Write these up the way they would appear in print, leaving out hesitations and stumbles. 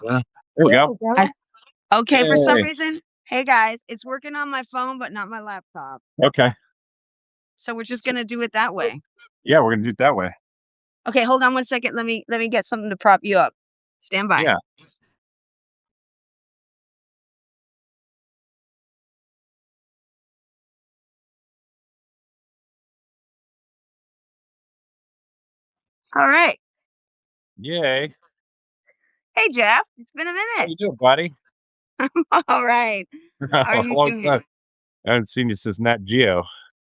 Yeah. There we go. Okay, for some Yay. reason, hey guys, it's working on my phone, but not my laptop. Okay. So we're just gonna do it that way. Yeah, we're gonna do it that way. Okay, hold on one second. Let me get something to prop you up. Stand by. Yeah. All right. Yay. Hey Jeff, it's been a How minute. you doing, buddy? All right. How are you Long doing? time. I haven't seen you since Nat Geo.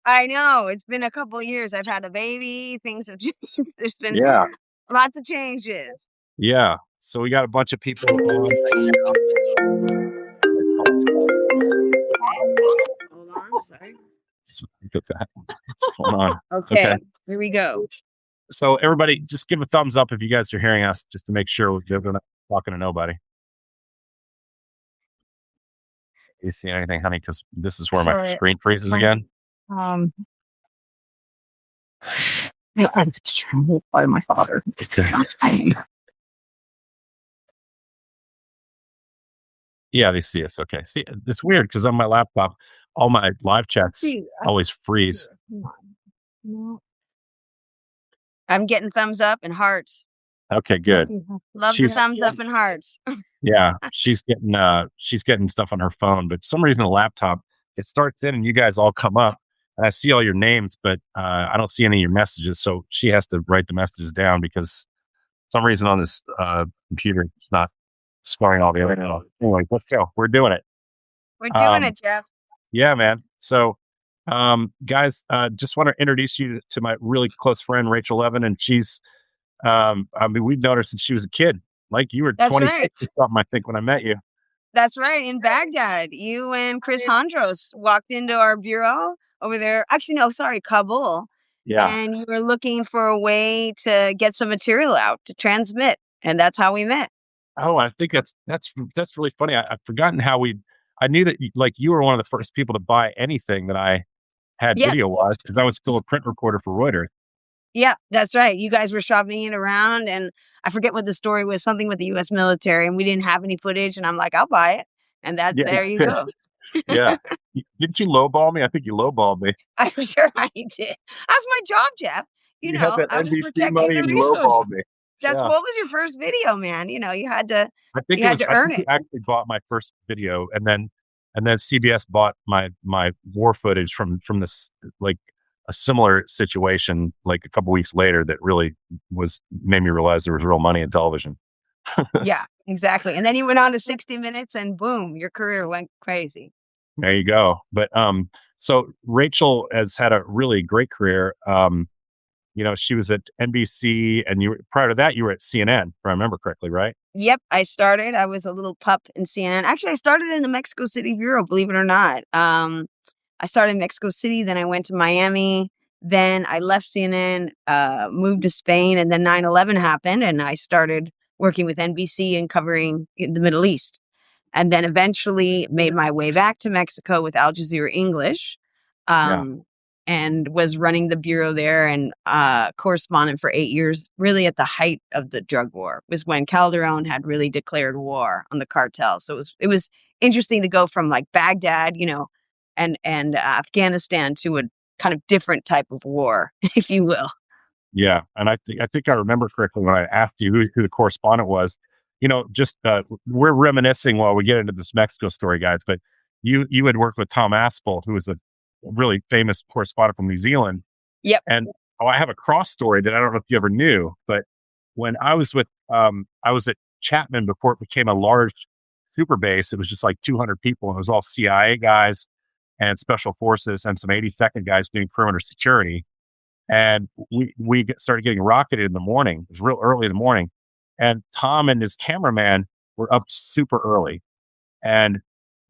I know it's been a couple years. I've had a baby. Things have changed. There's been Yeah. lots of changes. Yeah. So we got a bunch of people on right now. Hold on, sorry. Look at that. What's going on? Okay, here we go. So everybody, just give a thumbs up if you guys are hearing us, just to make sure we're not talking to nobody. You see anything, honey? Because this is where my screen freezes again. I'm just trying to reply to my father. Okay. Yeah, they see us. Okay. See, it's weird because on my laptop, all my live chats always freeze. I'm getting thumbs up and hearts. Okay, good. Love the thumbs up and hearts. Yeah, she's getting stuff on her phone, but for some reason the laptop, it starts in and you guys all come up and I see all your names, but I don't see any of your messages. So she has to write the messages down because for some reason on this computer it's not spelling all the other. Anyway, let's go. We're doing it. We're doing it, Jeff. Yeah, man. So guys, just want to introduce you to my really close friend Rachel Levin, and she's I mean, we've known her since she was a kid. Like you were 26 or something, I think, when I met you. That's right. In Baghdad, you and Chris Hondros walked into our bureau over there. Actually, no, sorry, Kabul. Yeah. And you were looking for a way to get some material out to transmit. And that's how we met. Oh, I think that's really funny. I've forgotten how I knew that you were one of the first people to buy anything that I had video wise because I was still a print reporter for Reuters. Yeah, that's right. You guys were shopping it around, and I forget what the story was, something with the U.S. military, and we didn't have any footage, and I'm like, I'll buy it. And there you go. Yeah. Didn't you lowball me? I think you lowballed me. I'm sure I did. That's my job, Jeff. You had that I was NBC protecting money the and you resources. lowballed me. What was your first video, man? You had to. I think you had to earn it. You actually bought my first video, and then CBS bought my war footage from this like a similar situation like a couple weeks later that really made me realize there was real money in television. Yeah, exactly. And then you went on to 60 Minutes, and boom, your career went crazy. There you go. But so Rachel has had a really great career. She was at NBC, and prior to that, you were at CNN, if I remember correctly, right? Yep, I was a little pup in CNN. Actually, I started in the Mexico City bureau, believe it or not. I started in Mexico City, then I went to Miami, then I left CNN, moved to Spain, and then 9/11 happened, and I started working with NBC and covering the Middle East. And then eventually made my way back to Mexico with Al Jazeera English. And was running the bureau there and correspondent for 8 years, really at the height of the drug war, was when Calderon had really declared war on the cartel. So it was interesting to go from like Baghdad, and Afghanistan to a kind of different type of war, if you will. Yeah, and I think I remember correctly when I asked you who the correspondent was. Just we're reminiscing while we get into this Mexico story, guys. But you had worked with Tom Aspel, who was a really famous correspondent from New Zealand. Yep. And I have a cross story that I don't know if you ever knew, but when I was I was at Chapman before it became a large super base. It was just like 200 people, and it was all CIA guys and special forces and some 82nd guys doing perimeter security. And we started getting rocketed in the morning. It was real early in the morning, and Tom and his cameraman were up super early, and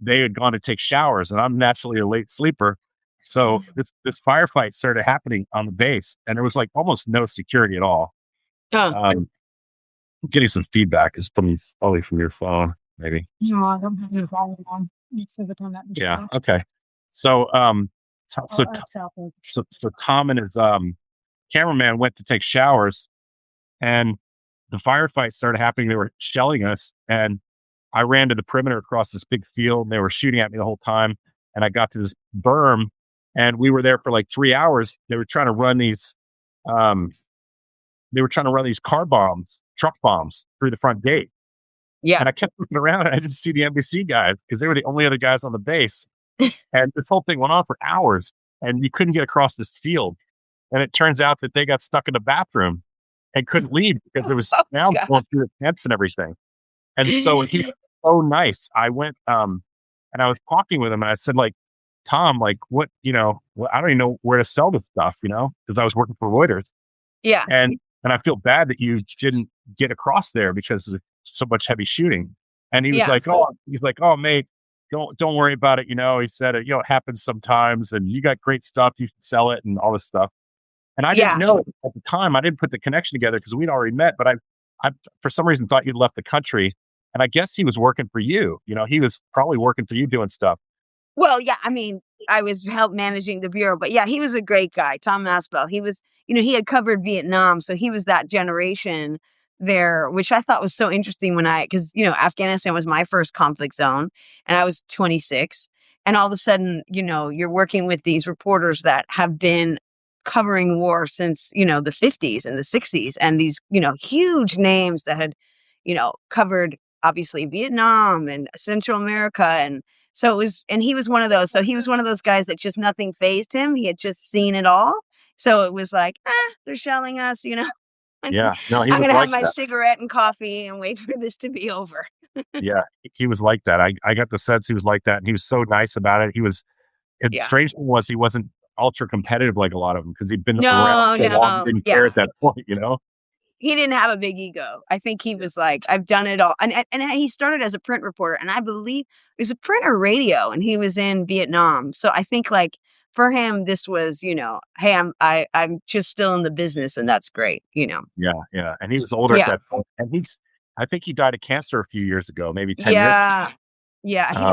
they had gone to take showers, and I'm naturally a late sleeper. So this firefight started happening on the base, and there was like almost no security at all. I'm getting some feedback. Is probably from your phone, maybe. No, I don't have your phone on. Yeah. Okay. So so Tom and his cameraman went to take showers, and the firefight started happening. They were shelling us, and I ran to the perimeter across this big field. And they were shooting at me the whole time, and I got to this berm, and we were there for like 3 hours. They were trying to run these, um, car bombs, truck bombs through the front gate. Yeah. And I kept looking around, and I didn't see the NBC guys because they were the only other guys on the base. And this whole thing went on for hours, and you couldn't get across this field. And it turns out that they got stuck in the bathroom and couldn't leave because there was Oh sound god. going through the tents and everything. And so he was so nice. I went, and I was talking with him, and I said, like, Tom, like, what, I don't even know where to sell this stuff, because I was working for Reuters. Yeah. And I feel bad that you didn't get across there because of so much heavy shooting. And he was Yeah. like, oh, mate, don't worry about it. He said, it happens sometimes, and you got great stuff. You should sell it and all this stuff. And I didn't Yeah. know at the time. I didn't put the connection together because we'd already met. But I for some reason thought you'd left the country, and I guess he was working for you. He was probably working for you doing stuff. Well, yeah, I mean, I was help managing the bureau, but yeah, he was a great guy, Tom Aspel. He was, he had covered Vietnam, so he was that generation there, which I thought was so interesting because, Afghanistan was my first conflict zone, and I was 26. And all of a sudden, you're working with these reporters that have been covering war since, the 50s and the 60s, and these, huge names that had, covered obviously Vietnam and Central America. And so he was one of those. So he was one of those guys that just nothing fazed him. He had just seen it all. So it was like, they're shelling us, and Yeah, no, he I'm was going to have like my that. cigarette and coffee and wait for this to be over. Yeah, he was like that. I got the sense he was like that, and he was so nice about it. And the Yeah. strange thing was he wasn't ultra competitive like a lot of them because he'd been around No, so long, he no. didn't care Yeah. at that point. He didn't have a big ego. I think he was like, I've done it all. And he started as a print reporter, and I believe it was a print or radio, and he was in Vietnam. So I think like for him, this was, hey, I'm just still in the business, and that's great. Yeah, yeah, and he was older at Yeah. that point, and I think he died of cancer a few years ago, maybe 10 years. Yeah. Yeah. He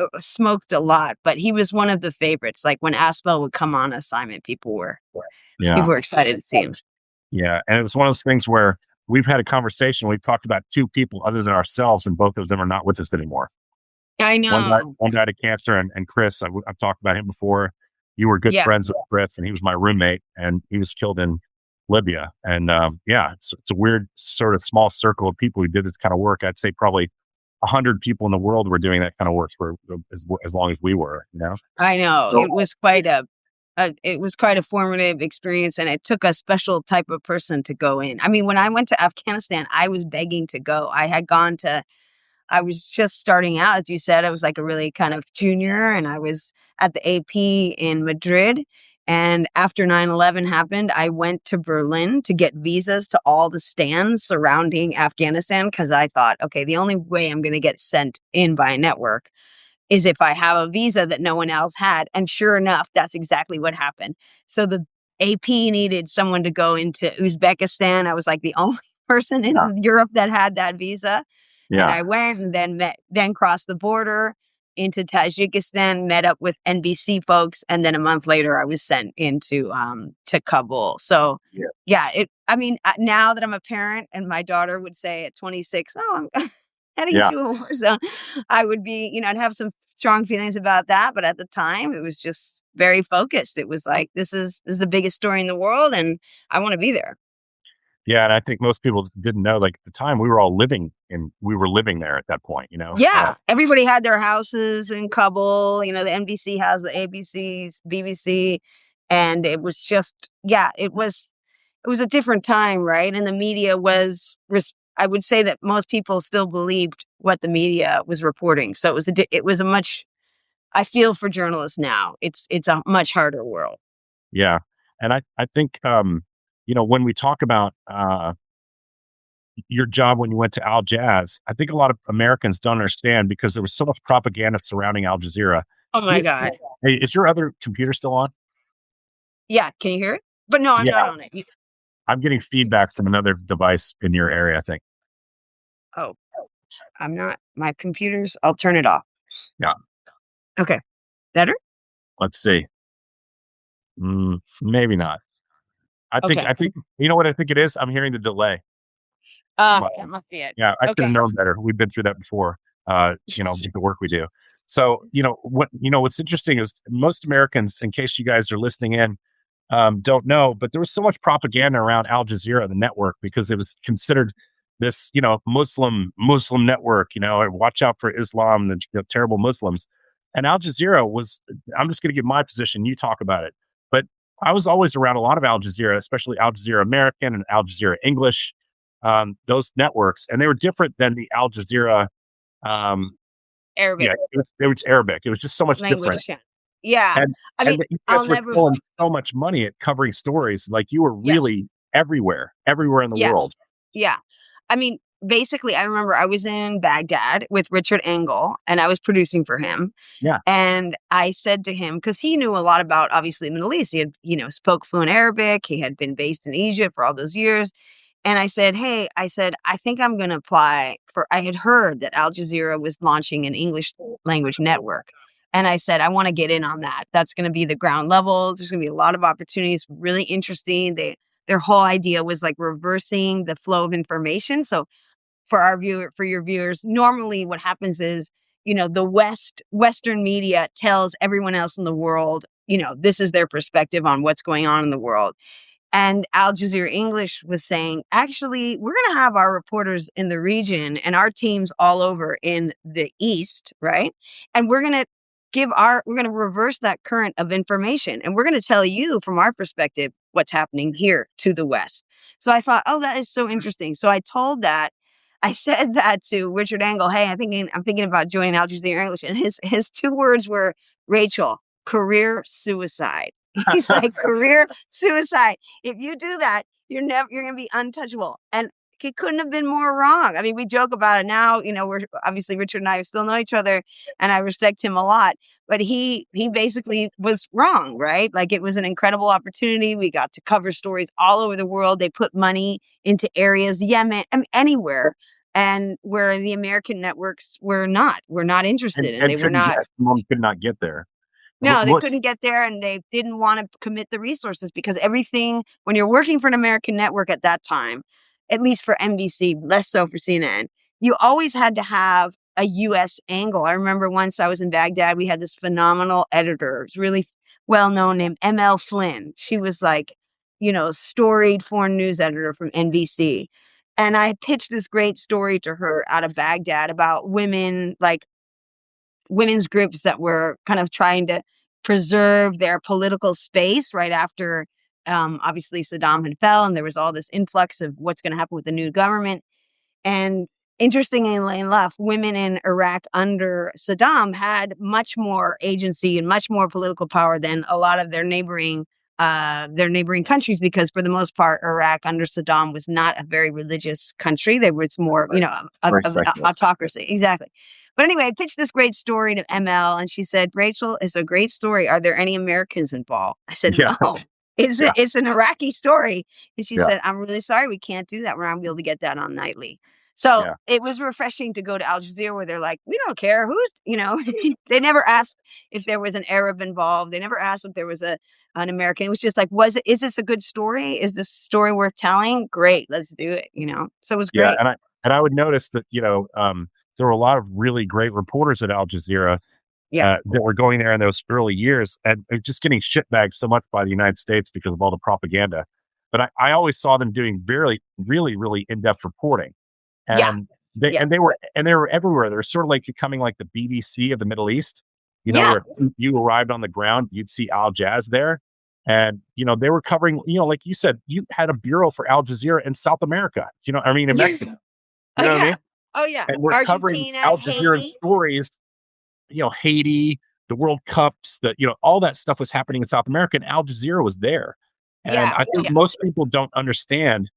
was smoked a lot, but he was one of the favorites. Like when Aspel would come on assignment, Yeah, people were excited to see him. yeah, and it was one of those things where we've had a conversation. We've talked about two people other than ourselves, and both of them are not with us anymore. I One guy, know. one died of cancer, and Chris, I've talked about him before. You were good Yeah. friends with Chris, and he was my roommate, and he was killed in Libya. And yeah, it's a weird sort of small circle of people who did this kind of work. I'd say probably 100 people in the world were doing that kind of work for as long as we were. I know. So, It was quite a formative experience, and it took a special type of person to go in. I mean, when I went to Afghanistan, I was begging to go. I was just starting out, as you said. I was like a really kind of junior, and I was at the AP in Madrid. And after 9/11 happened, I went to Berlin to get visas to all the stands surrounding Afghanistan because I thought, okay, the only way I'm going to get sent in by a network is if I have a visa that no one else had. And sure enough, that's exactly what happened. So the AP needed someone to go into Uzbekistan. I was like the only person in Europe that had that visa. And yeah, I went and then crossed the border into Tajikistan, met up with NBC folks, and then a month later I was sent into to Kabul. So yeah, yeah, now that I'm a parent and my daughter would say at 26, "Oh, I'm heading yeah. to a war zone," I would be, I'd have some strong feelings about that. But at the time, it was just very focused. It was like this is the biggest story in the world, and I want to be there. Yeah, and I think most people didn't know. Like at the time, we were living there at that point. Yeah, everybody had their houses in Kabul. The NBC has the ABCs, BBC, and it was just it was a different time, right? And the media I would say that most people still believed what the media was reporting. So it was a much. I feel for journalists now. It's a much harder world. Yeah, and I think when we talk about your job when you went to Al Jazz, I think a lot of Americans don't understand because there was so much propaganda surrounding Al Jazeera. Oh my God. Hey, is your other computer still on? Yeah, can you hear it? But no, I'm not Yeah, on it. I'm getting feedback from another device in your area, I think. Oh, I'm not. My computer's. I'll turn it off. Yeah, Okay, better. let's see. Maybe not. I Okay. think you know what I think it is? I'm hearing the delay. That must be it. Yeah, I should have Okay. known better. We've been through that before. With the work we do. So, what's interesting is most Americans, in case you guys are listening in, don't know, but there was so much propaganda around Al Jazeera, the network, because it was considered this, Muslim network. Watch out for Islam, the terrible Muslims. And Al Jazeera was. I'm just going to give my position. You talk about it, but I was always around a lot of Al Jazeera, especially Al Jazeera American and Al Jazeera English, those networks, and they were different than the Al Jazeera. Um, Arabic yeah, it was Arabic. It was just so much different, language channel. Yeah. and I mean, you I'll guys were never. pulling so much money at covering stories. Like you were Yeah. really everywhere in the Yeah. world. Yeah. I mean, basically, I remember I was in Baghdad with Richard Engel and I was producing for him. Yeah, And I said to him, because he knew a lot about, obviously, the Middle East. He had, spoke fluent Arabic. He had been based in Egypt for all those years. And I said, hey, I think I'm going to apply for, I had heard that Al Jazeera was launching an English language network. And I said, I want to get in on that. That's going to be the ground level. There's going to be a lot of opportunities, really interesting. Their whole idea was like reversing the flow of information. So for your viewers, normally what happens is, the Western media tells everyone else in the world, this is their perspective on what's going on in the world. And Al Jazeera English was saying, actually, we're going to have our reporters in the region and our teams all over in the East, right? And we're going to reverse that current of information. And we're going to tell you from our perspective what's happening here to the West. So I thought, oh, that is so interesting. So I said that to Richard Engel. Hey, I'm thinking about joining Al Jazeera English. And his two words were, Rachel, career suicide. He's like, career suicide. If you do that, you're going to be untouchable. And he couldn't have been more wrong. I mean, we joke about it now. We're obviously, Richard and I still know each other, and I respect him a lot. But he basically was wrong, right? Like, it was an incredible opportunity. We got to cover stories all over the world. They put money into areas, Yemen, I mean, anywhere, and where the American networks were not interested, and they were not. Could not get there. No, they couldn't get there, and they didn't want to commit the resources, because everything, when you're working for an American network at that time, at least for NBC, less so for CNN, you always had to have a U.S. angle. I remember once I was in Baghdad, we had this phenomenal editor, it was really well known, named M.L. Flynn. She was like, storied foreign news editor from NBC. And I pitched this great story to her out of Baghdad about women, like women's groups that were kind of trying to preserve their political space right after, obviously, Saddam had fell, and there was all this influx of what's going to happen with the new government. And interestingly enough, women in Iraq under Saddam had much more agency and much more political power than a lot of their neighboring countries, because for the most part, Iraq under Saddam was not a very religious country. There was more, of autocracy. Exactly. But anyway, I pitched this great story to ML, and she said, Rachel, it's a great story. Are there any Americans involved? I said, no, it's an Iraqi story. And she said, I'm really sorry, we can't do that. We're not going to be able to get that on nightly. So it was refreshing to go to Al Jazeera, where they're like, we don't care who's, they never asked if there was an Arab involved. They never asked if there was an American. It was just like, is this a good story? Is this story worth telling? Great, let's do it. So it was great. Yeah, and I would notice that there were a lot of really great reporters at Al Jazeera that were going there in those early years, and just getting shitbagged so much by the United States because of all the propaganda. But I always saw them doing really, really, really in-depth reporting, and they were everywhere. They were sort of like becoming like the BBC of the Middle East. Where you arrived on the ground, you'd see Al Jaz there. And, they were covering, like you said, you had a bureau for Al Jazeera in South America, in Mexico. You know what I mean? Oh, yeah. And we're covering Al Jazeera stories, Haiti, the World Cups, all that stuff was happening in South America, and Al Jazeera was there. And I think most people don't understand,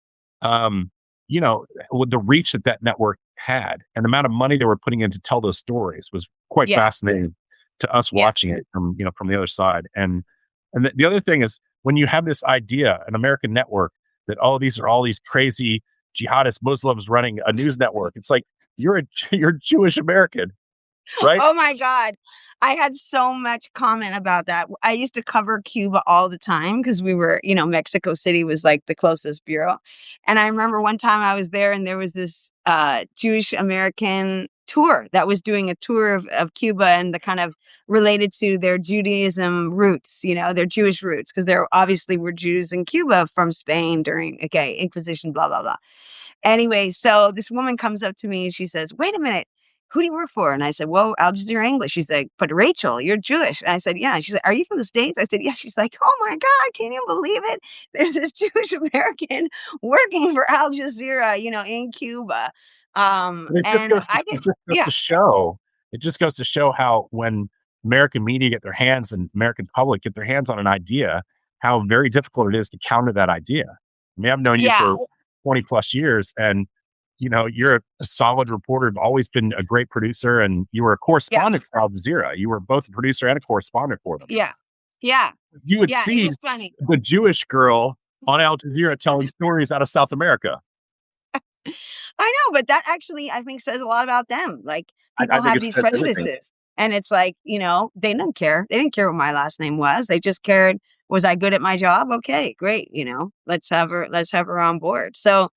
with the reach that network had, and the amount of money they were putting in to tell those stories was quite fascinating to us watching it from the other side. And the other thing is, when you have this idea, an American network, that these are all these crazy jihadist Muslims running a news network, it's like, you're Jewish American, right? Oh my God. I had so much comment about that. I used to cover Cuba all the time because we were, Mexico City was like the closest bureau. And I remember one time I was there and there was this Jewish American tour that was doing a tour of Cuba and the kind of related to their Judaism roots, their Jewish roots, because there obviously were Jews in Cuba from Spain during, Inquisition, blah, blah, blah. Anyway, so this woman comes up to me and she says, "Wait a minute. Who do you work for?" And I said, "Well, Al Jazeera English." She's like, "But Rachel, you're Jewish." And I said, "Yeah." And she's like, "Are you from the States?" I said, "Yeah." She's like, "Oh my God, can you believe it? There's this Jewish American working for Al Jazeera, in Cuba." And And I it get, just goes yeah, to show how when American media get their hands and American public get their hands on an idea, how very difficult it is to counter that idea. I mean, I've known you yeah, for 20 plus years, and you're a solid reporter. You've always been a great producer, and you were a yeah, correspondent for Al Jazeera. You were both a producer and a correspondent for them. yeah, yeah, You would yeah. It see was funny. the Jewish girl on Al Jazeera telling stories out of South America. I know, but that actually, I think, says a lot about them. Like, I people think have it these says everything. prejudices, and it's like, they don't care. They didn't care what my last name was. They just cared, was I good at my job? Okay, great. Let's have her on board. So,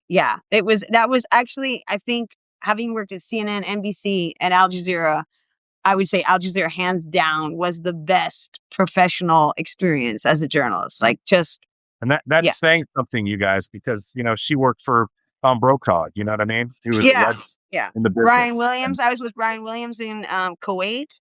yeah, that was actually, I think, having worked at CNN, NBC, and Al Jazeera, I would say Al Jazeera, hands down, was the best professional experience as a journalist. Like, just, And that's yeah. saying something, you guys, because she worked for Tom Brokaw. You know what I mean? He was a Yeah, legend yeah. in the Brian business. And Williams, I was with Brian Williams in, Kuwait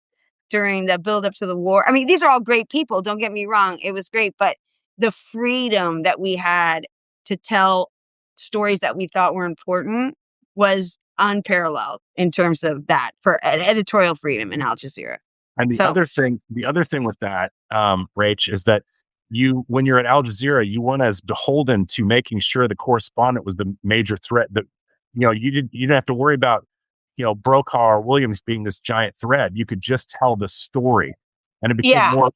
during the build up to the war. I mean, these are all great people, don't get me wrong, it was great, but the freedom that we had to tell stories that we thought were important was unparalleled in terms of that, for editorial freedom in Al Jazeera. and So, the other thing with that, Rach, is that when you're at Al Jazeera, you weren't as beholden to making sure the correspondent was the major threat. That you didn't have to worry about Brokaw or Williams being this giant thread. You could just tell the story, and it became yeah. more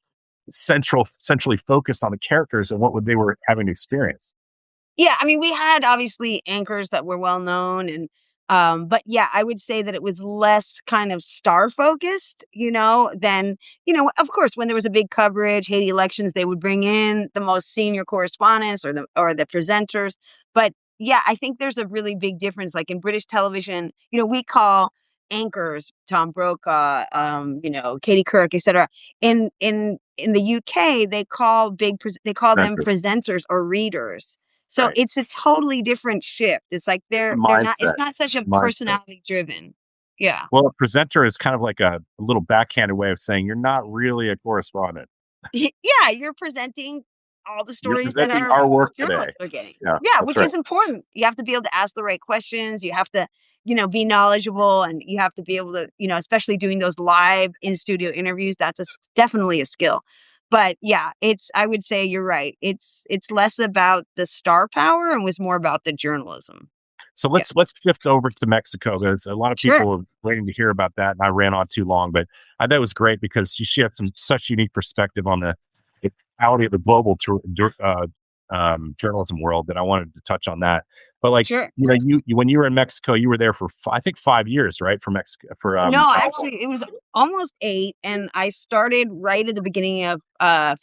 centrally focused on the characters and what they were having to experience. Yeah, I mean, we had obviously anchors that were well known, and but yeah, I would say that it was less kind of star focused, than, of course, when there was a big coverage, Haiti elections, they would bring in the most senior correspondents or the presenters. But yeah, I think there's a really big difference. Like in British television, we call anchors Tom Brokaw, Katie Couric, etc. In the UK, they call them Center. presenters or readers. So Right. it's a totally different shift. It's like they're not, it's Mindset. not such a Mindset. personality driven. Yeah. Well, a presenter is kind of like a little backhanded way of saying you're not really a correspondent. Yeah, you're presenting all the You're stories that presenting our our work today. journalists are getting. Yeah, Yeah, that's which right. is important. You have to be able to ask the right questions. You have to, be knowledgeable, and you have to be able to, especially doing those live in studio interviews, that's definitely a skill. But yeah, I would say you're right. It's less about the star power and was more about the journalism. So Yeah. let's shift over to Mexico because a lot of Sure. people are waiting to hear about that, and I ran on too long. But I thought it was great because she had such unique perspective on the reality of the global journalism world that I wanted to touch on that. But like Sure. when you were in Mexico, you were there for I think 5 years, right? For Mexico for No, actually, it was almost 8, and I started right at the beginning of,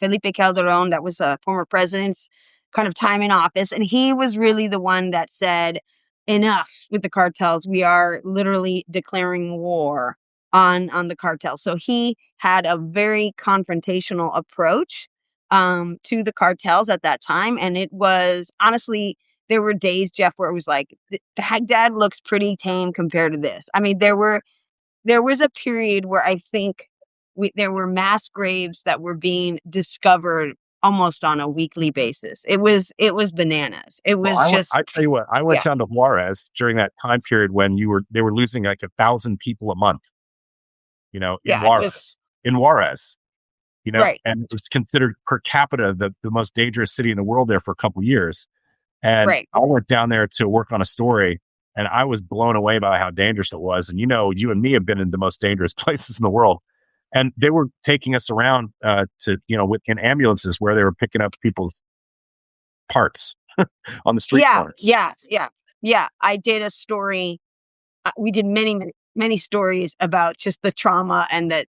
Felipe Calderon, that was a former president's kind of time in office, and he was really the one that said, "Enough with the cartels. We are literally declaring war on the cartels." So he had a very confrontational approach, to the cartels at that time, and it was honestly, there were days, Jeff, where it was like, Baghdad looks pretty tame compared to this. I mean, there was a period where I think there were mass graves that were being discovered almost on a weekly basis. It was bananas. It Well, was just, I tell you what, I went yeah, down to Juarez during that time period when they were losing like 1,000 people a month, in yeah, just Juarez, right, and it was considered per capita the most dangerous city in the world there for a couple years. And right. I went down there to work on a story, and I was blown away by how dangerous it was. And you and me have been in the most dangerous places in the world, and they were taking us around to in ambulances where they were picking up people's parts on the street Yeah, corners. yeah, yeah, yeah. I did a story. We did many, many. many stories about just the trauma and that,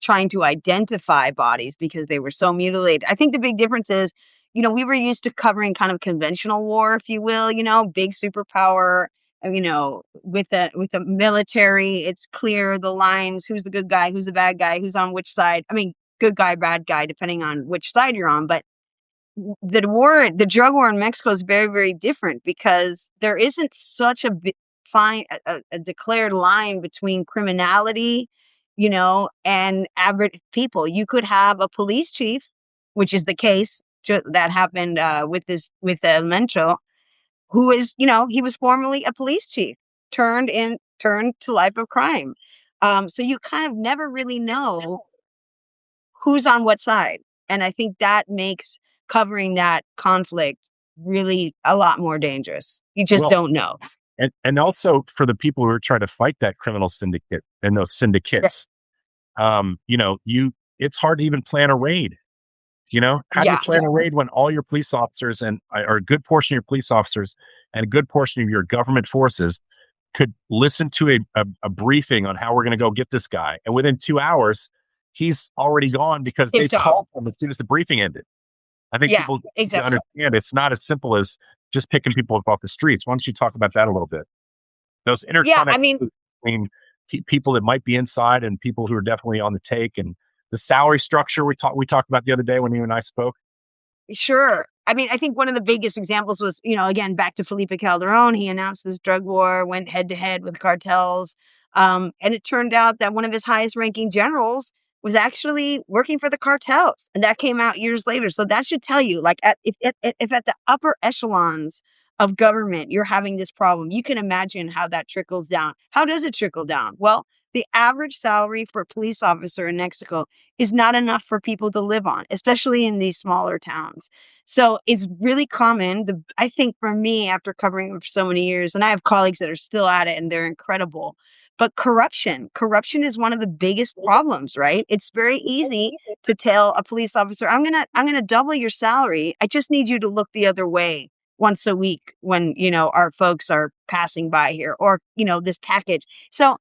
trying to identify bodies because they were so mutilated. I think the big difference is, we were used to covering kind of conventional war, if you will, big superpower, with a military, it's clear the lines, who's the good guy, who's the bad guy, who's on which side. I mean, good guy, bad guy, depending on which side you're on. But the drug war in Mexico is very, very different because there isn't such a declared line between criminality, and average people. You could have a police chief, which is the case that happened with Mencho, who is, he was formerly a police chief, turned to life of crime. So you kind of never really know who's on what side. And I think that makes covering that conflict really a lot more dangerous. You just Well, don't know. and also for the people who are trying to fight that criminal syndicate and those syndicates, it's hard to even plan a raid. How do you Yeah. plan a raid when all your police officers or a good portion of your police officers and a good portion of your government forces could listen to a briefing on how we're going to go get this guy, and within 2 hours, he's already gone because they Tipped off. called him as soon as the briefing ended. I think Yeah, people need to exactly. understand it's not as simple as just picking people up off the streets. Why don't you talk about that a little bit? Those Yeah, I interconnects mean, between people that might be inside and people who are definitely on the take, and the salary structure we talked about the other day when you and I spoke. sure. I mean, I think one of the biggest examples was, again, back to Felipe Calderon. He announced this drug war, went head to head with cartels. And it turned out that one of his highest ranking generals was actually working for the cartels. And that came out years later. So that should tell you, like, if at the upper echelons of government, you're having this problem, you can imagine how that trickles down. How does it trickle down? Well, the average salary for a police officer in Mexico is not enough for people to live on, especially in these smaller towns. So it's really common. I think for me, after covering it for so many years, and I have colleagues that are still at it and they're incredible, but corruption is one of the biggest problems, right? It's very easy to tell a police officer, I'm gonna double your salary. I just need you to look the other way once a week when, our folks are passing by here, or, this package. So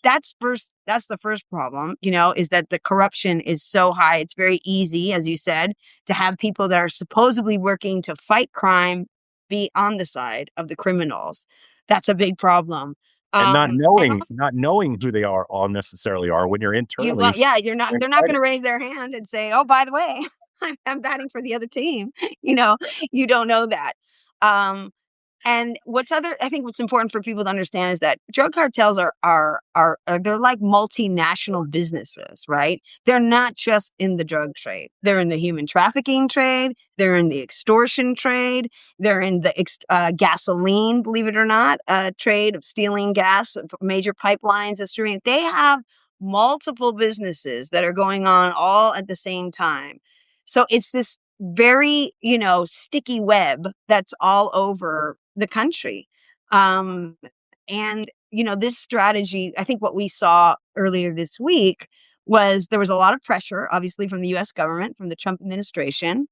that's the first problem, is that the corruption is so high. It's very easy, as you said, to have people that are supposedly working to fight crime be on the side of the criminals. That's a big problem. And not And knowing also, not knowing who they are all necessarily are when you're internally yeah, they're not going excited. to raise their hand and say, oh, by the way, I'm batting for the other team. You know, you don't know that. Um, And I think what's important for people to understand is that drug cartels they're like multinational businesses, right? They're not just in the drug trade. They're in the human trafficking trade. They're in the extortion trade. They're in the gasoline, believe it or not, trade of stealing gas, major pipelines, distributing. They have multiple businesses that are going on all at the same time. So it's this very, sticky web that's all over the country. Um, and, this strategy, I think what we saw earlier this week was there was a lot of pressure, obviously, from the US government, from the Trump administration,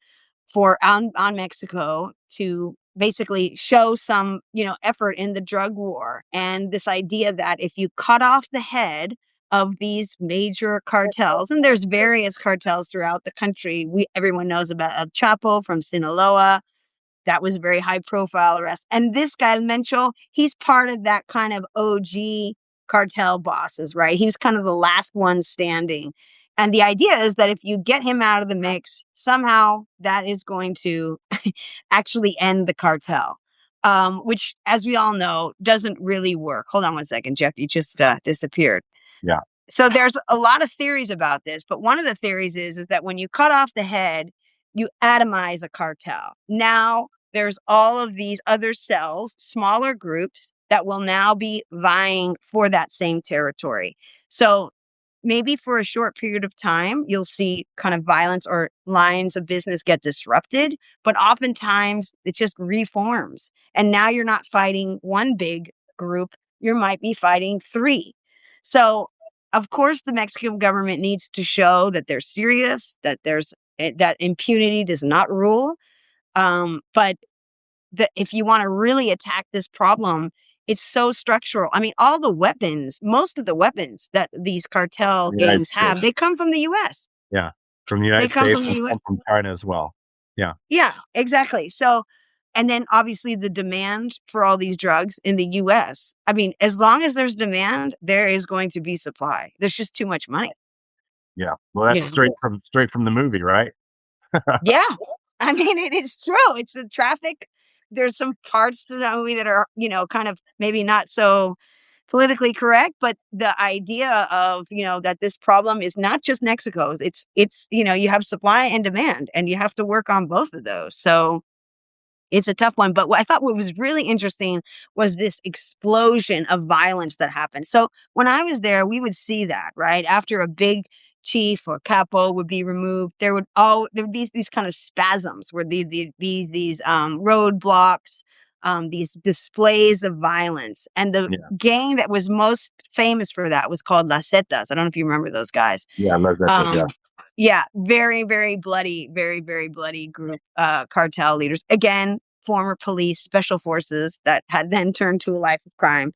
on Mexico to basically show some, effort in the drug war. And this idea that if you cut off the head of these major cartels, and there's various cartels throughout the country. Everyone knows about El Chapo from Sinaloa. That was a very high profile arrest. And this guy, Mencho, he's part of that kind of OG cartel bosses, right? He was kind of the last one standing. And the idea is that if you get him out of the mix, somehow that is going to actually end the cartel, which, as we all know, doesn't really work. Hold on one second, Jeff. You just disappeared. Yeah. So there's a lot of theories about this, but one of the theories is that when you cut off the head, you atomize a cartel. Now there's all of these other cells, smaller groups that will now be vying for that same territory. So maybe for a short period of time, you'll see kind of violence or lines of business get disrupted, but oftentimes it just reforms. And now you're not fighting one big group, you might be fighting three. So, of course, the Mexican government needs to show that they're serious, that impunity does not rule. But if you want to really attack this problem, it's so structural. I mean, most of the weapons that these cartel The United gangs have, States. they come from the US. Yeah. From the They United come States from the and US. some from China as well. Yeah. Yeah, exactly. So, and then obviously the demand for all these drugs in the US. I mean, as long as there's demand, there is going to be supply. There's just too much money, Yeah. Well, you that's know. straight from the movie, right? Yeah. I mean, it is true. It's the traffic. There's some parts to the movie that are, kind of maybe not so politically correct, but the idea of, that this problem is not just Mexico's. It's, you have supply and demand, and you have to work on both of those. So it's a tough one. But what I thought what was really interesting was this explosion of violence that happened. So when I was there, we would see that, right? After a big chief or capo would be removed, there would be these kind of spasms where these roadblocks, these displays of violence. And the Yeah. gang that was most famous for that was called Las Zetas. I don't know if you remember those guys. Yeah. Yeah. Yeah, very, very bloody, very, very bloody group, cartel leaders. Again, former police, special forces that had then turned to a life of crime.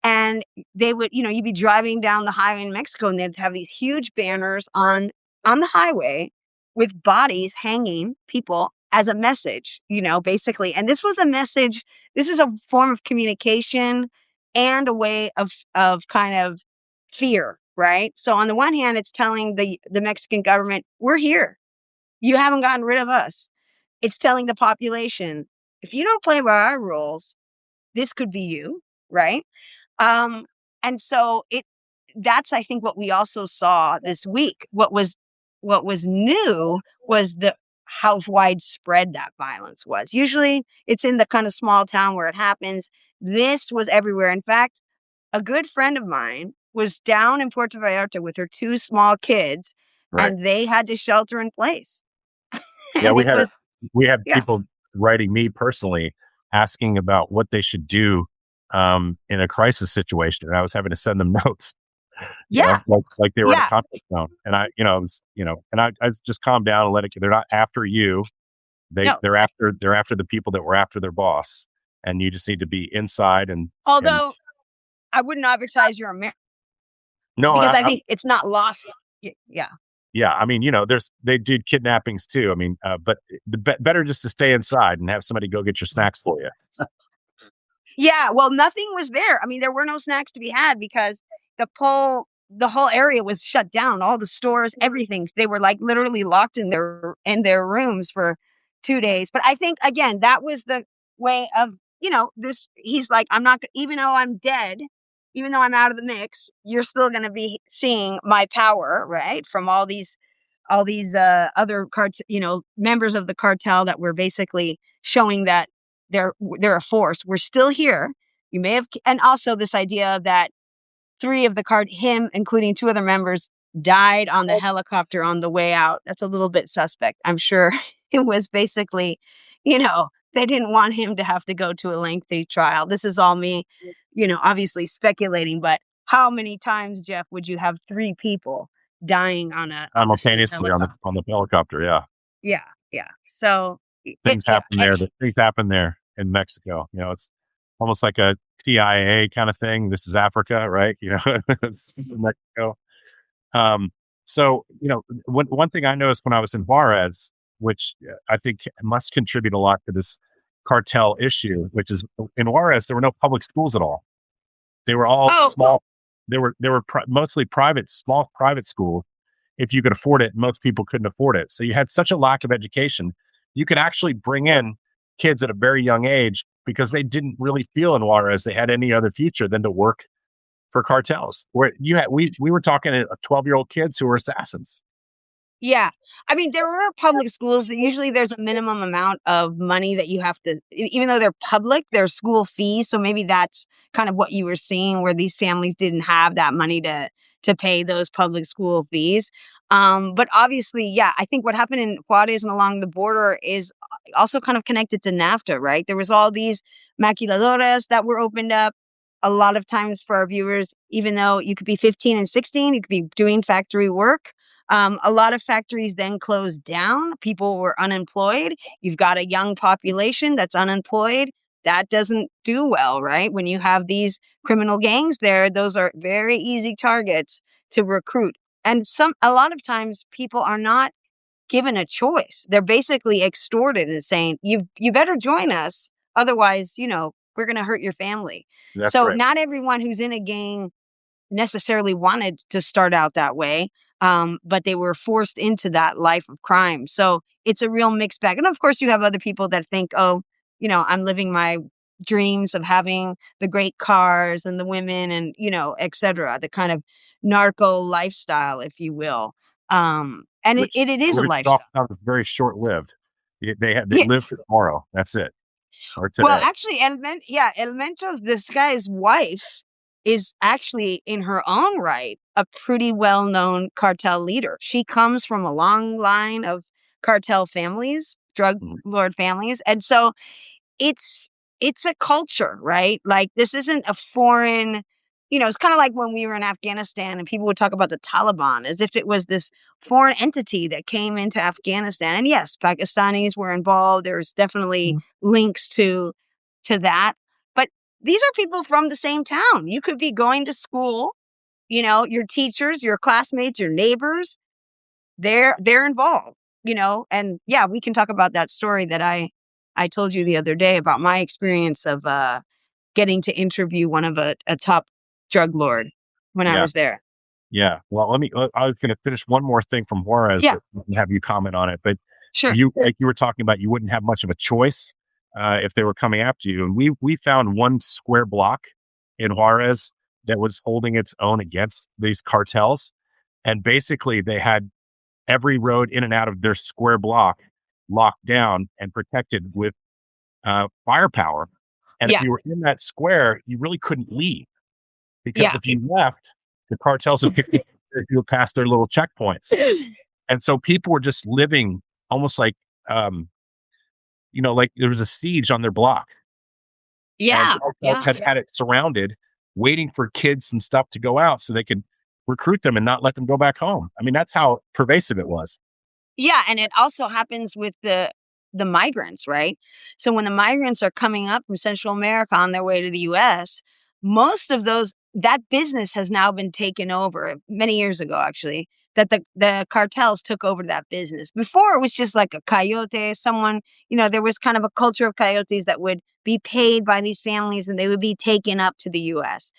And they would, you'd be driving down the highway in Mexico, and they'd have these huge banners on the highway with bodies hanging, people as a message, basically. And this was a message. This is a form of communication and a way of kind of fear, right? So on the one hand, it's telling the Mexican government, we're here. You haven't gotten rid of us. It's telling the population, if you don't play by our rules, this could be you, right? Um, and so that's I think what we also saw this week. What was new was the how widespread that violence was. Usually it's in the kind of small town where it happens. This was everywhere. In fact, a good friend of mine was down in Puerto Vallarta with her two small kids, Right. and they had to shelter in place. Yeah. And it was, We had yeah, people writing me personally asking about what they should do in a crisis situation. And I was having to send them notes, yeah, like they were in a yeah. conflict zone. And I was, and I just calmed down and let it, they're not after you. No, They're after the people that were after their boss. And you just need to be inside and although I wouldn't advertise you're American no, because I think it's not lost. Yeah. yeah, I mean, they did kidnappings too. I mean, but better just to stay inside and have somebody go get your snacks for you. Yeah, well, nothing was there. I mean, there were no snacks to be had because the whole area was shut down. All the stores, everything. They were like literally locked in their rooms for 2 days. But I think again, that was the way of, this he's like, I'm not even though I'm dead, even though I'm out of the mix, you're still going to be seeing my power, right? From all these other members of the cartel that were basically showing that they're a force. We're still here. You may have, and also this idea that three of him, including two other members, died on the helicopter on the way out. That's a little bit suspect. I'm sure it was basically, they didn't want him to have to go to a lengthy trial. This is all me, obviously speculating, but how many times, Jeff, would you have three people dying on the same Simultaneously on the helicopter? on the helicopter. Yeah, Yeah, yeah. So, yeah. Things happen there in Mexico. It's almost like a TIA kind of thing. This is Africa, right? It's Mexico. Um, so one thing I noticed when I was in Juarez, which I think must contribute a lot to this cartel issue, which is in Juarez there were no public schools at all. They were all Oh, small. They were mostly small private schools. If you could afford it, most people couldn't afford it. So you had such a lack of education. You could actually bring in kids at a very young age because they didn't really feel in Juarez they had any other future than to work for cartels. Where we were talking to 12-year-old kids who were assassins. yeah. I mean, there were public schools that usually there's a minimum amount of money that you have to, even though they're public, they're school fees. So maybe that's kind of what you were seeing where these families didn't have that money to pay those public school fees. But obviously, yeah, I think what happened in Juarez and along the border is also kind of connected to NAFTA, right? There was all these maquiladoras that were opened up. A lot of times for our viewers, even though you could be 15 and 16, you could be doing factory work. A lot of factories then closed down. People were unemployed. You've got a young population that's unemployed. that doesn't do well, right? When you have these criminal gangs there, those are very easy targets to recruit. And a lot of times people are not given a choice. They're basically extorted and saying, you better join us. Otherwise, we're going to hurt your family. That's So right. not everyone who's in a gang necessarily wanted to start out that way, but they were forced into that life of crime. So it's a real mixed bag. And of course, you have other people that think, oh, I'm living my dreams of having the great cars and the women and, et cetera, the kind of narco lifestyle, if you will. And Which it is a which lifestyle. often very short lived. They Yeah. live for tomorrow. That's it, or Well, today. actually, Elemento's, this guy's wife is actually in her own right a pretty well-known cartel leader. She comes from a long line of cartel families, drug Mhm. lord families. And so it's it's a culture, right? Like this isn't a foreign, it's kind of like when we were in Afghanistan and people would talk about the Taliban as if it was this foreign entity that came into Afghanistan. And yes, Pakistanis were involved. There's definitely links to that. But these are people from the same town. You could be going to school, your teachers, your classmates, your neighbors, they're involved, and yeah, we can talk about that story that I told you the other day about my experience of getting to interview one of a top drug lord when I Yeah, was there. yeah. Well, I was going to finish one more thing from Juarez, Yeah, but have you comment on it. But sure. like you were talking about, you wouldn't have much of a choice if they were coming after you. And we found one square block in Juarez that was holding its own against these cartels, and basically they had every road in and out of their square block locked down and protected with firepower. And if Yeah, you were in that square, you really couldn't leave because yeah. if you left, the cartels would pick you past their little checkpoints. And so people were just living almost like, um, like there was a siege on their block, and Yeah, cartels yeah. had it surrounded, waiting for kids and stuff to go out so they could recruit them and not let them go back home. I mean, that's how pervasive it was. Yeah, and it also happens with the migrants, right? So when the migrants are coming up from Central America on their way to the US, most of that business has now been taken over many years ago, actually, that the cartels took over that business. Before it was just like a coyote, someone, there was kind of a culture of coyotes that would be paid by these families and they would be taken up to the US.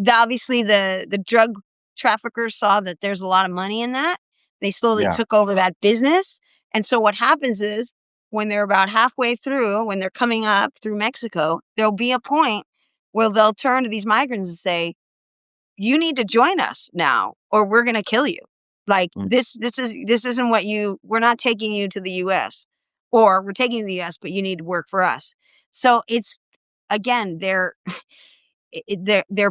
Obviously the drug traffickers saw that there's a lot of money in that. They slowly Yeah. took over that business. And so what happens is when they're about halfway through, when they're coming up through Mexico, there'll be a point where they'll turn to these migrants and say, you need to join us now or we're going to kill you. Like Mm. this isn't we're not taking you to the US, or we're taking you to the US, but you need to work for us. So it's, again, their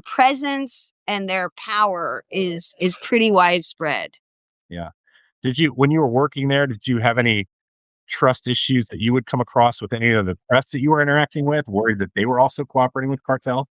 presence and their power is pretty widespread. Yeah. When you were working there, did you have any trust issues that you would come across with any of the press that you were interacting with, worried that they were also cooperating with cartels?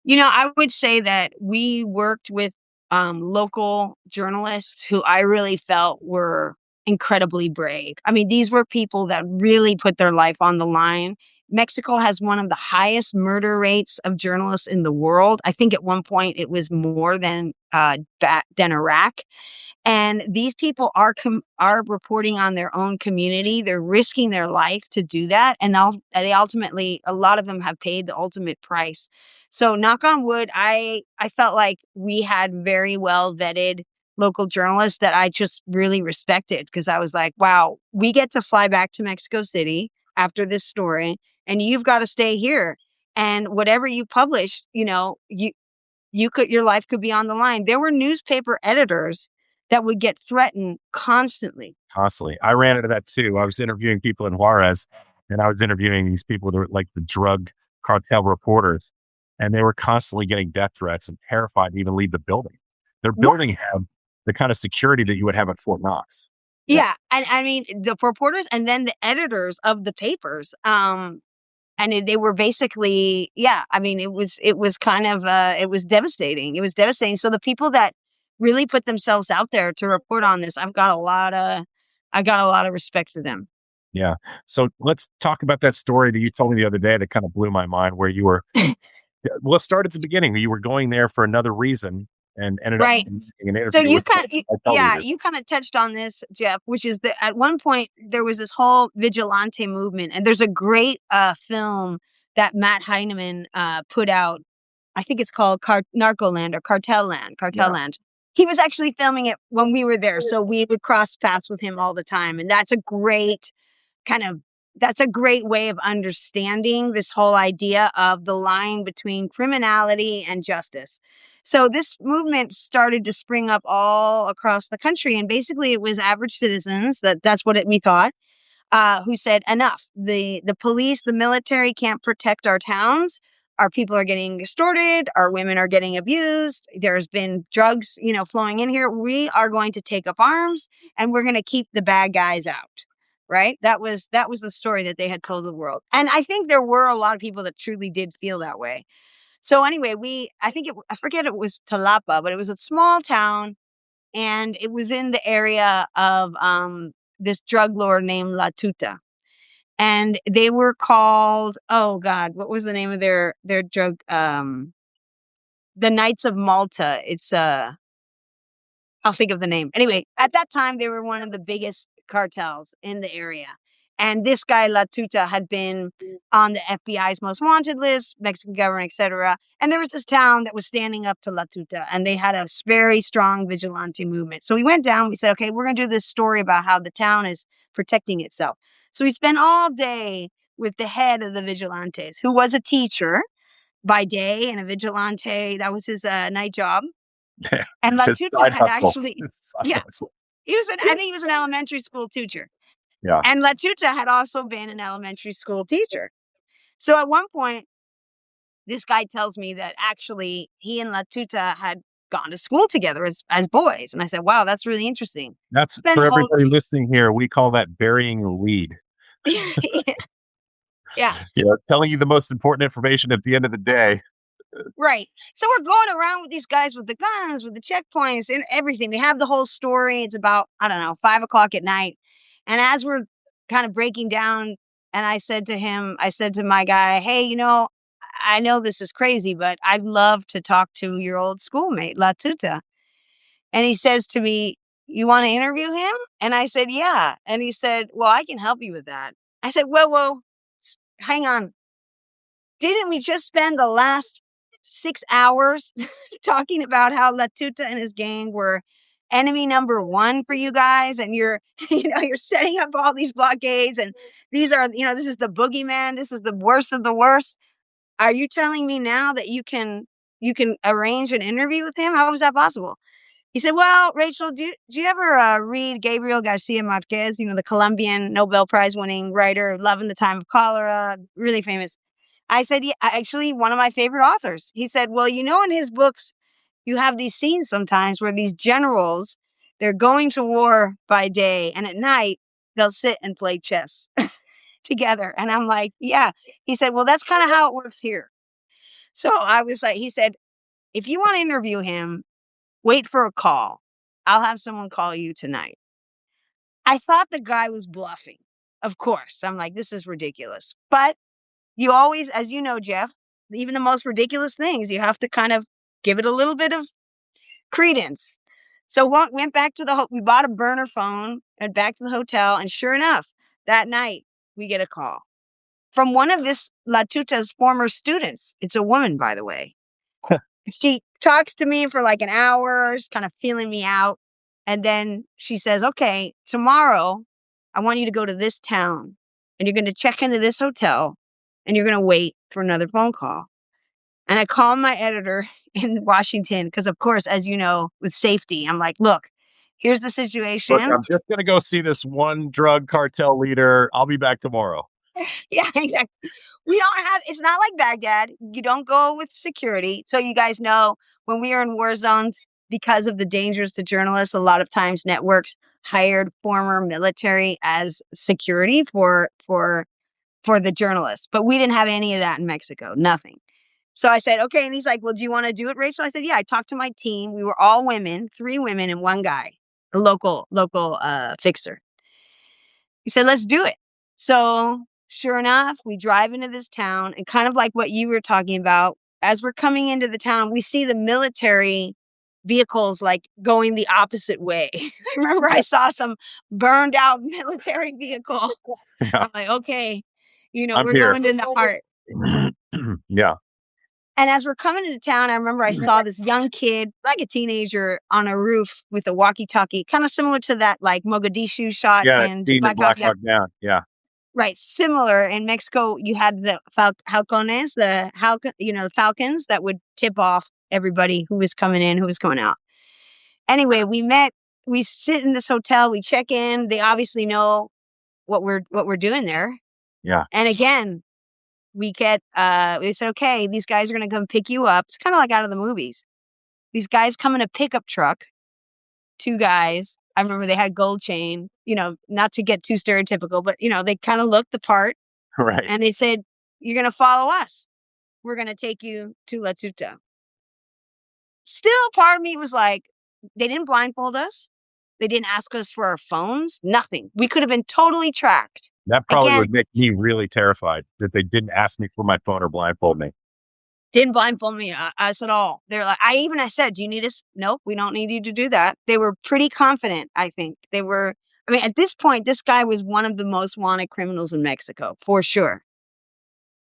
I would say that we worked with local journalists who I really felt were incredibly brave. I mean, these were people that really put their life on the line. Mexico has one of the highest murder rates of journalists in the world. I think at one point it was more than Iraq. And these people are reporting on their own community. They're risking their life to do that, and they ultimately, a lot of them have paid the ultimate price. So, knock on wood, I felt like we had very well vetted local journalists that I just really respected, because I was like, wow, we get to fly back to Mexico City after this story, and you've got to stay here. And whatever you publish, your life could be on the line. There were newspaper editors that would get threatened constantly. Constantly. I ran into that too. I was interviewing people in Juarez, and I was interviewing these people that were like the drug cartel reporters, and they were constantly getting death threats and terrified to even leave the building. Their Right. building had the kind of security that you would have at Fort Knox. Yeah. Yeah, and I mean, the reporters and then the editors of the papers, they were basically, yeah, I mean, it was kind of, it was devastating. It was devastating. So the people that really put themselves out there to report on this, I got a lot of respect for them. Yeah. So let's talk about that story that you told me the other day that kind of blew my mind, where you were, yeah, well, let's start at the beginning. You were going there for another reason and ended up Right. getting an So interview you with kind a hotel yeah, leader. you kind of touched on this, Jeff, which is that at one point there was this whole vigilante movement, and there's a great film that Matt Heineman put out. I think it's called Narcoland or Cartel Land. Cartel Yeah. Land. He was actually filming it when we were there, so we would cross paths with him all the time, and kind of that's a great way of understanding this whole idea of the line between criminality and justice. So this movement started to spring up all across the country, and basically it was average citizens that's what we thought, who said enough. The police, the military can't protect our towns. Our people are getting extorted. Our women are getting abused. There's been drugs, flowing in here. We are going to take up arms, and we're going to keep the bad guys out. Right? That was the story that they had told the world, and I think there were a lot of people that truly did feel that way. So anyway, I forget it was Talapa, but it was a small town, and it was in the area of this drug lord named La Tuta. And they were called, oh God, what was the name of their drug? The Knights of Malta. I'll think of the name. Anyway, at that time, they were one of the biggest cartels in the area. And this guy, Latuta, had been on the FBI's most wanted list, Mexican government, etc. And there was this town that was standing up to Latuta, and they had a very strong vigilante movement. So we went down, we said, okay, we're going to do this story about how the town is protecting itself. So we spent all day with the head of the vigilantes, who was a teacher by day and a vigilante. That was his night job. Yeah. And His Latuta side had hustle. actually, His side yeah, hustle. I think he was an elementary school teacher. Yeah. And Latuta had also been an elementary school teacher. So at one point, this guy tells me that actually he and Latuta had gone to school together as boys. And I said, wow, that's really interesting. That's Spend for the whole, everybody listening here. We call that burying the lead. yeah. Telling you the most important information at the end of the day. Right. So we're going around with these guys with the guns, with the checkpoints and everything. They have the whole story. It's about, I don't know, 5 o'clock at night. And as we're kind of breaking down, and I said to my guy, hey, I know this is crazy, but I'd love to talk to your old schoolmate, Latuta. And he says to me, you want to interview him? And I said, yeah. And he said, well, I can help you with that. I said, well, hang on. Didn't we just spend the last 6 hours talking about how Latuta and his gang were enemy number one for you guys? And you're, you're setting up all these blockades, and these are, this is the boogeyman. This is the worst of the worst. Are you telling me now that you can arrange an interview with him? How is that possible? He said, well, Rachel, do you ever read Gabriel Garcia Marquez, the Colombian Nobel Prize winning writer, Love in the Time of Cholera, really famous? I said, yeah, actually, one of my favorite authors. He said, well, in his books, you have these scenes sometimes where these generals, they're going to war by day, and at night, they'll sit and play chess together. And I'm like, yeah. He said, well, that's kind of how it works here. So I was like, he said, if you want to interview him, wait for a call. I'll have someone call you tonight. I thought the guy was bluffing. Of course. I'm like, this is ridiculous. But you always, as you know, Jeff, even the most ridiculous things, you have to kind of give it a little bit of credence. So went back to we bought a burner phone, went back to the hotel, and sure enough, that night we get a call from one of this Latuta's former students. It's a woman, by the way. She talks to me for like an hour, kind of feeling me out. And then she says, okay, tomorrow I want you to go to this town, and you're going to check into this hotel, and you're going to wait for another phone call. And I called my editor in Washington because, of course, as you know, with safety, I'm like, look, here's the Look, situation. I'm just going to go see this one drug cartel leader. I'll be back tomorrow. Yeah, exactly. We don't have, it's not like Baghdad. You don't go with security. So you guys know when we are in war zones, because of the dangers to journalists, a lot of times networks hired former military as security for the journalists. But we didn't have any of that in Mexico, nothing. So I said, okay. And he's like, well, do you want to do it, Rachel? I said, yeah. I talked to my team. We were all women, 3 women and 1 guy, a local fixer. He said, let's do it. So sure enough, we drive into this town, and kind of like what you were talking about, as we're coming into the town, we see the military vehicles like going the opposite way. I remember I saw some burned out military vehicle. Yeah. I'm like, okay, I'm we're here. going in the heart. Yeah. And as we're coming into town, I remember I saw this young kid, like a teenager, on a roof with a walkie-talkie, kind of similar to that like Mogadishu shot Yeah. in Seeing the Black Hawk Black Down. Hawk Down. Yeah. Right, similar. In Mexico, you had the halcones, the falcons that would tip off everybody who was coming in, who was going out. Anyway, we sit in this hotel, we check in. They obviously know what we're doing there. Yeah. And again, they said, okay, these guys are gonna come pick you up. It's kind of like out of the movies. These guys come in a pickup truck, two guys. I remember they had gold chain, not to get too stereotypical, but they kind of looked the part. Right. And they said, you're going to follow us. We're going to take you to La Tuta. Still, part of me was like, they didn't blindfold us. They didn't ask us for our phones. Nothing. We could have been totally tracked. That probably Again, would make me really terrified that they didn't ask me for my phone or blindfold me. didn't blindfold me us at all. They're like, I said, do you need us? Nope, we don't need you to do that. They were pretty confident, I think. At this point, this guy was one of the most wanted criminals in Mexico, for sure.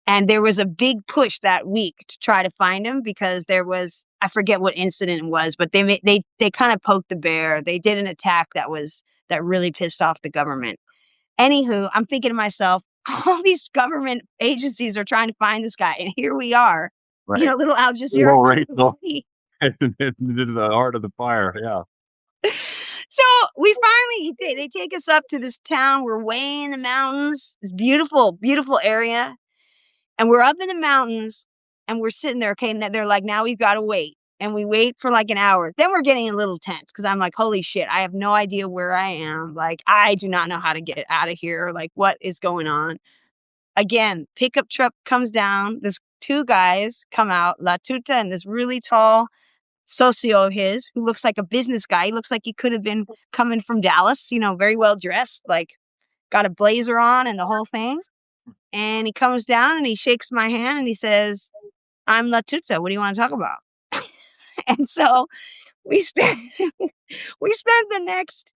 And there was a big push that week to try to find him because I forget what incident it was, but they kind of poked the bear. They did an attack that really pissed off the government. Anywho, I'm thinking to myself, all these government agencies are trying to find this guy, and here we are, Right. little Al Jazeera. Little Rachel into the heart of the fire. Yeah. So we finally, they take us up to this town. We're way in the mountains, this beautiful, beautiful area. And we're up in the mountains and we're sitting there. Okay. And they're like, now we've got to wait. And we wait for like an hour. Then we're getting a little tense because I'm like, holy shit, I have no idea where I am. Like, I do not know how to get out of here. Like, what is going on? Again, pickup truck comes down. There's two guys come out, La Tuta and this really tall socio of his who looks like a business guy. He looks like he could have been coming from Dallas, very well dressed, like got a blazer on and the whole thing. And he comes down and he shakes my hand and he says, I'm La Tuta. What do you want to talk about? And so we spent the next,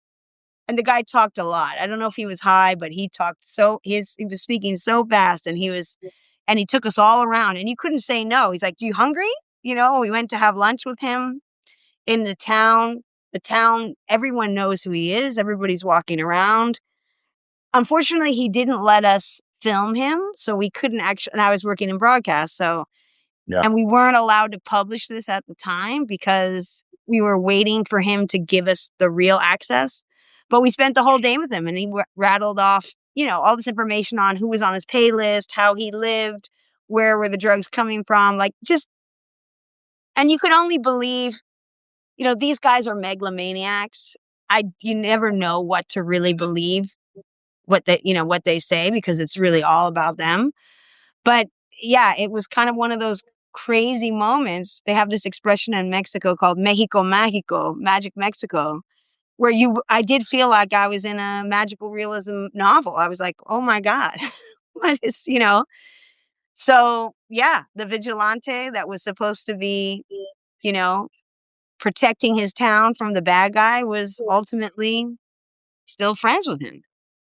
and the guy talked a lot. I don't know if he was high, but he talked he was speaking so fast, and he took us all around and you couldn't say no. He's like, you hungry? We went to have lunch with him in the town. The town, everyone knows who he is. Everybody's walking around. Unfortunately, he didn't let us film him, so we couldn't actually, and I was working in broadcast, so, Yeah. and we weren't allowed to publish this at the time because we were waiting for him to give us the real access. But we spent the whole day with him, and he rattled off, all this information on who was on his pay list, how he lived, where were the drugs coming from, and you could only believe, these guys are megalomaniacs. You never know what to really believe, what they say, because it's really all about them. But yeah, it was kind of one of those crazy moments. They have this expression in Mexico called Mexico Mágico, Magic Mexico, where I did feel like I was in a magical realism novel. I was like, oh my God, what is, So yeah, the vigilante that was supposed to be, you know, protecting his town from the bad guy was ultimately still friends with him.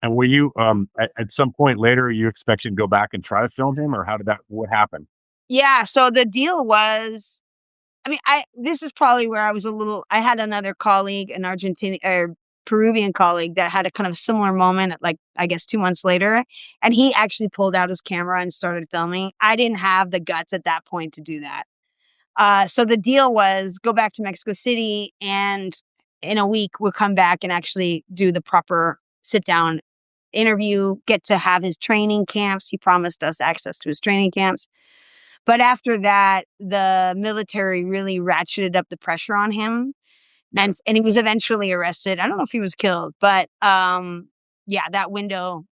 And were you at some point later you expecting to go back and try to film him, or what happened? Yeah, so the deal was, this is probably where I had another colleague, an Argentinian or Peruvian colleague that had a kind of similar moment at, like, I guess 2 months later, and he actually pulled out his camera and started filming. I didn't have the guts at that point to do that. So the deal was go back to Mexico City, and in a week we'll come back and actually do the proper sit down interview, get to have his training camps. He promised us access to his training camps. But after that, the military really ratcheted up the pressure on him. And he was eventually arrested. I don't know if he was killed, but yeah, that window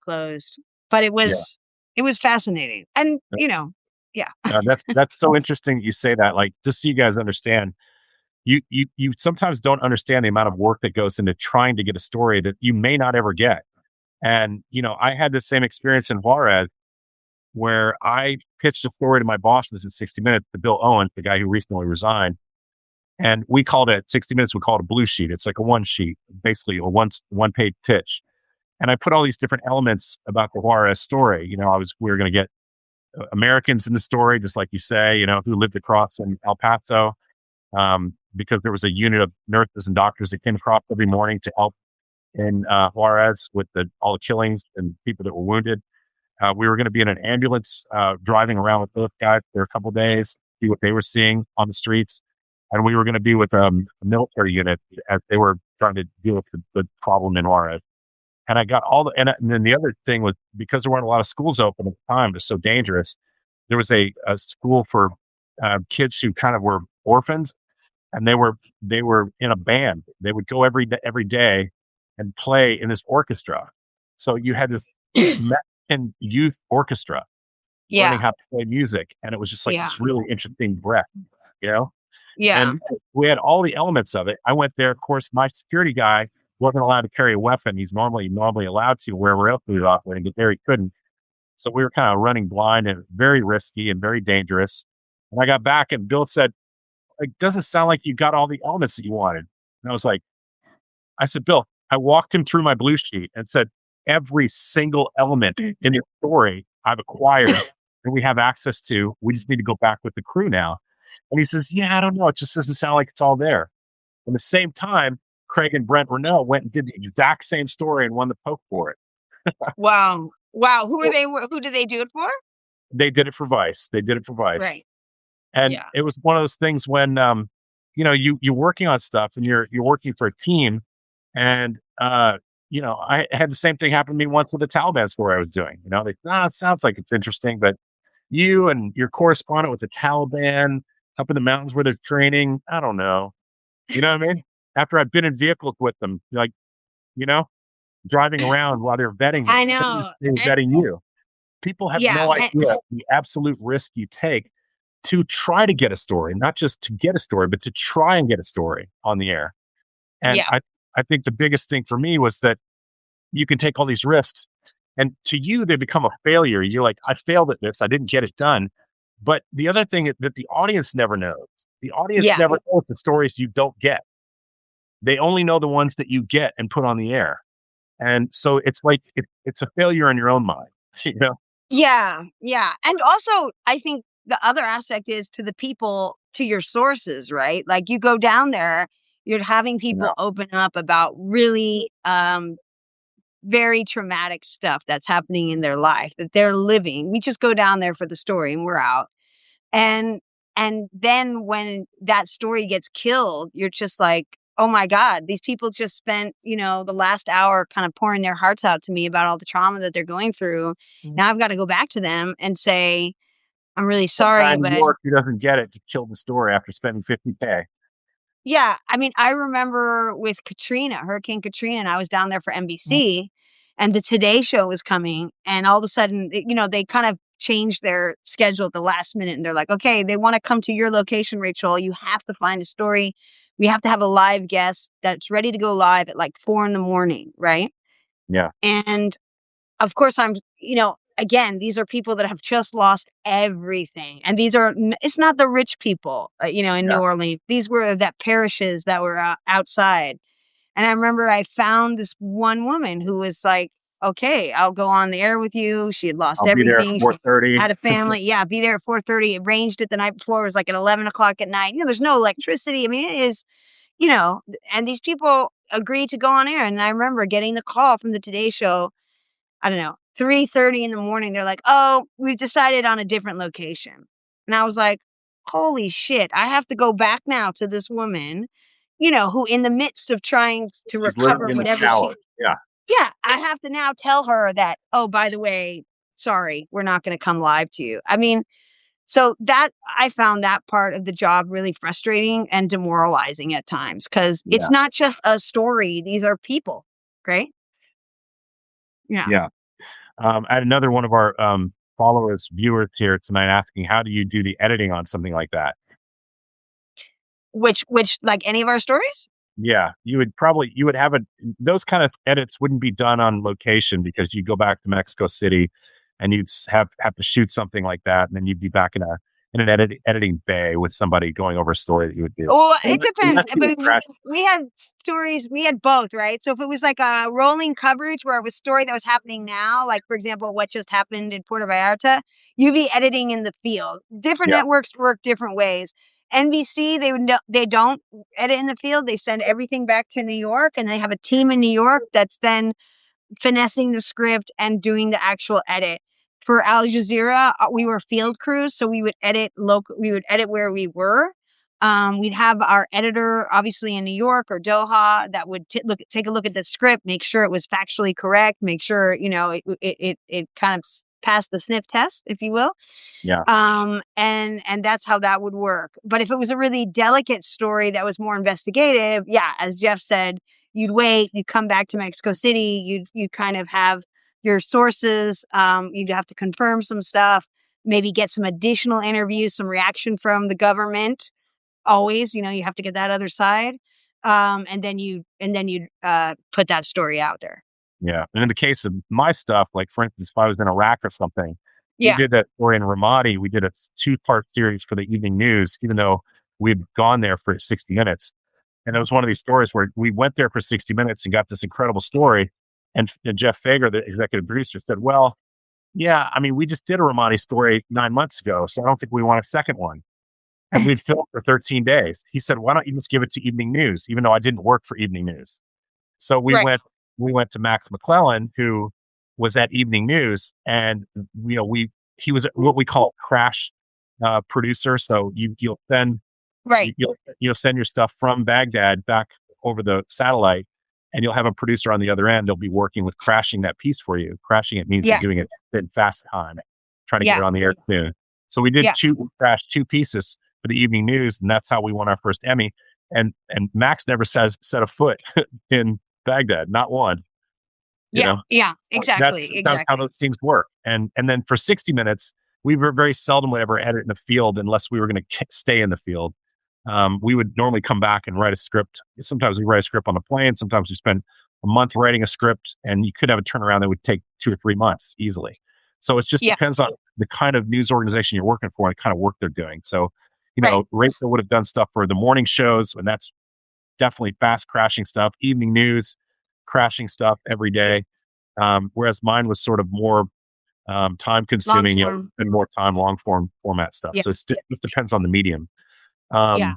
closed. But it was fascinating. And yeah. That's so interesting you say that. Like, just so you guys understand, you sometimes don't understand the amount of work that goes into trying to get a story that you may not ever get. And, I had the same experience in Juarez where I pitched a story to my bosses at 60 Minutes to Bill Owens, the guy who recently resigned. And we called it 60 Minutes, we called it a blue sheet. It's like a one sheet, basically a one page pitch. And I put all these different elements about the Juarez story. We were going to get Americans in the story, just like you say, who lived across in El Paso, because there was a unit of nurses and doctors that came across every morning to help in Juarez with all the killings and people that were wounded. We were going to be in an ambulance driving around with those guys for a couple of days, see what they were seeing on the streets. And we were going to be with a military unit as they were trying to deal with the problem in Juarez. And I got and then the other thing was, because there weren't a lot of schools open at the time, it was so dangerous. There was a school for kids who kind of were orphans, and they were in a band. They would go every day and play in this orchestra. So you had this Mexican youth orchestra learning Yeah. how to play music, and it was just like Yeah. this really interesting breath, you know. Yeah. And we had all the elements of it. I went there. Of course, my security guy wasn't allowed to carry a weapon. He's normally allowed to wherever else he was operating, but there he couldn't. So we were kind of running blind and very risky and very dangerous. And I got back and Bill said, "It doesn't sound like you got all the elements that you wanted." And I said, "Bill," I walked him through my blue sheet and said, "Every single element in the story I've acquired and we have access to. We just need to go back with the crew now." And he says, "Yeah, I don't know. It just doesn't sound like it's all there." At the same time, Craig and Brent Renault went and did the exact same story and won the Poke for it. Wow. Wow. Who So are they? Who did they do it for? they did it for Vice. They did it for Vice. Right. And Yeah. it was one of those things when, you're working on stuff and you're working for a team. And, I had the same thing happen to me once with the Taliban story I was doing. It sounds like it's interesting, but you and your correspondent with the Taliban up in the mountains where they're training, I don't know. You know what I mean? After I've been in vehicles with them, like, you know, driving around while they're vetting I me, know. they're And vetting you. People have yeah. no idea the absolute risk you take to try to get a story, not just to get a story, but to try and get a story on the air. And Yeah. I think the biggest thing for me was that you can take all these risks and to you, they become a failure. You're like, I failed at this. I didn't get it done. But the other thing that the audience never knows, the audience Yeah. never knows the stories you don't get. They only know the ones that you get and put on the air. And so it's like, it's a failure in your own mind, you know? Yeah. Yeah. And also, I think the other aspect is to the people, to your sources, right? Like you go down there, you're having Yeah. people open up about really very traumatic stuff that's happening in their life that they're living. We just go down there for the story and we're out. And then when that story gets killed, you're just like, oh my God, these people just spent, the last hour kind of pouring their hearts out to me about all the trauma that they're going through. Now I've got to go back to them and say, I'm really Some guy sorry, in New but York who doesn't get it to kill the story after spending 50K. yeah, I mean, I remember with Hurricane Katrina, and I was down there for NBC, and the Today Show was coming, and all of a sudden, they kind of changed their schedule at the last minute, and they're like, "Okay, they want to come to your location, Rachel. You have to find a story. We have to have a live guest that's ready to go live at like 4 a.m, right?" Yeah. And of course, again, these are people that have just lost everything. And it's not the rich people, in New Yeah. Orleans. These were that parishes that were outside. And I remember I found this one woman who was like, okay, I'll go on the air with you. She had lost I'll be there at everything. She 4:30. had a family. Yeah, be there at 4:30. It arranged it the night before. It was like at 11 o'clock at night. There's no electricity. I mean, it is, and these people agreed to go on air. And I remember getting the call from the Today Show, I don't know, 3:30 in the morning. They're like, "Oh, we've decided on a different location." And I was like, "Holy shit, I have to go back now to this woman, who in the midst of trying to She's recover literally in the whatever shower. Yeah. yeah, I have to now tell her that, oh, by the way, sorry, we're not going to come live to you." I mean, so that I found that part of the job really frustrating and demoralizing at times because it's Yeah. not just a story. These are people, right? Yeah. Yeah. I had another one of our followers, viewers here tonight asking, how do you do the editing on something like that? Which like any of our stories? Yeah, you would have those kind of edits wouldn't be done on location because you go back to Mexico City and you'd have to shoot something like that, and then you'd be back in an editing bay with somebody going over a story that you would do. Well, it And depends. that's really trash. We had stories, we had both, right? So if it was like a rolling coverage where it was a story that was happening now, like for example, what just happened in Puerto Vallarta, you'd be editing in the field. Different Yeah, networks work different ways. NBC, they don't edit in the field. They send everything back to New York, and they have a team in New York that's then finessing the script and doing the actual edit. For Al Jazeera, we were field crews, so we would edit local. We would edit where we were. We'd have our editor, obviously in New York or Doha, that would take a look at the script, make sure it was factually correct, make sure it kind of passed the sniff test, if you will. yeah, And that's how that would work. But if it was a really delicate story that was more investigative, yeah, as Jeff said, you'd wait, you'd come back to Mexico City, you'd kind of have your sources, you'd have to confirm some stuff, maybe get some additional interviews, some reaction from the government. Always, you have to get that other side. And then you put that story out there. yeah. And in the case of my stuff, like for instance, if I was in Iraq or something, we Yeah. did that story in Ramadi. We did a 2-part series for the evening news, even though we'd gone there for 60 minutes. And it was one of these stories where we went there for 60 minutes and got this incredible story. And Jeff Fager, the executive producer, said, well, yeah, I mean, we just did a Ramadi story 9 months ago, so I don't think we want a second one. And we'd filmed for 13 days. He said, why don't you just give it to Evening News, even though I didn't work for Evening News? So Right. we went to Max McClellan, who was at Evening News, and he was what we call a crash producer. So Right. you'll send your stuff from Baghdad back over the satellite, and you'll have a producer on the other end. They'll be working with crashing that piece for you. Crashing it means they're Yeah. doing it in fast time, trying to get Yeah. it on the air soon. So we Yeah. crashed 2 pieces for the Evening News, and that's how we won our first Emmy. And Max never set a foot in Baghdad, not one. You Yeah. know, Yeah. so that's Exactly. how Exactly. those things work. And then for 60 minutes, we were very seldom would ever edit in the field unless we were going to stay in the field. We would normally come back and write a script. Sometimes we write a script on the plane. Sometimes we spend a month writing a script, and you could have a turnaround that would take 2 or 3 months easily. So it just Yeah. depends on the kind of news organization you're working for and the kind of work they're doing. So, Right. Rachel would have done stuff for the morning shows, and that's definitely fast crashing stuff. Evening news, crashing stuff every day. Whereas mine was sort of more time Long consuming, form. and more time long format stuff. Yeah. So it just depends on the medium. Yeah. Um,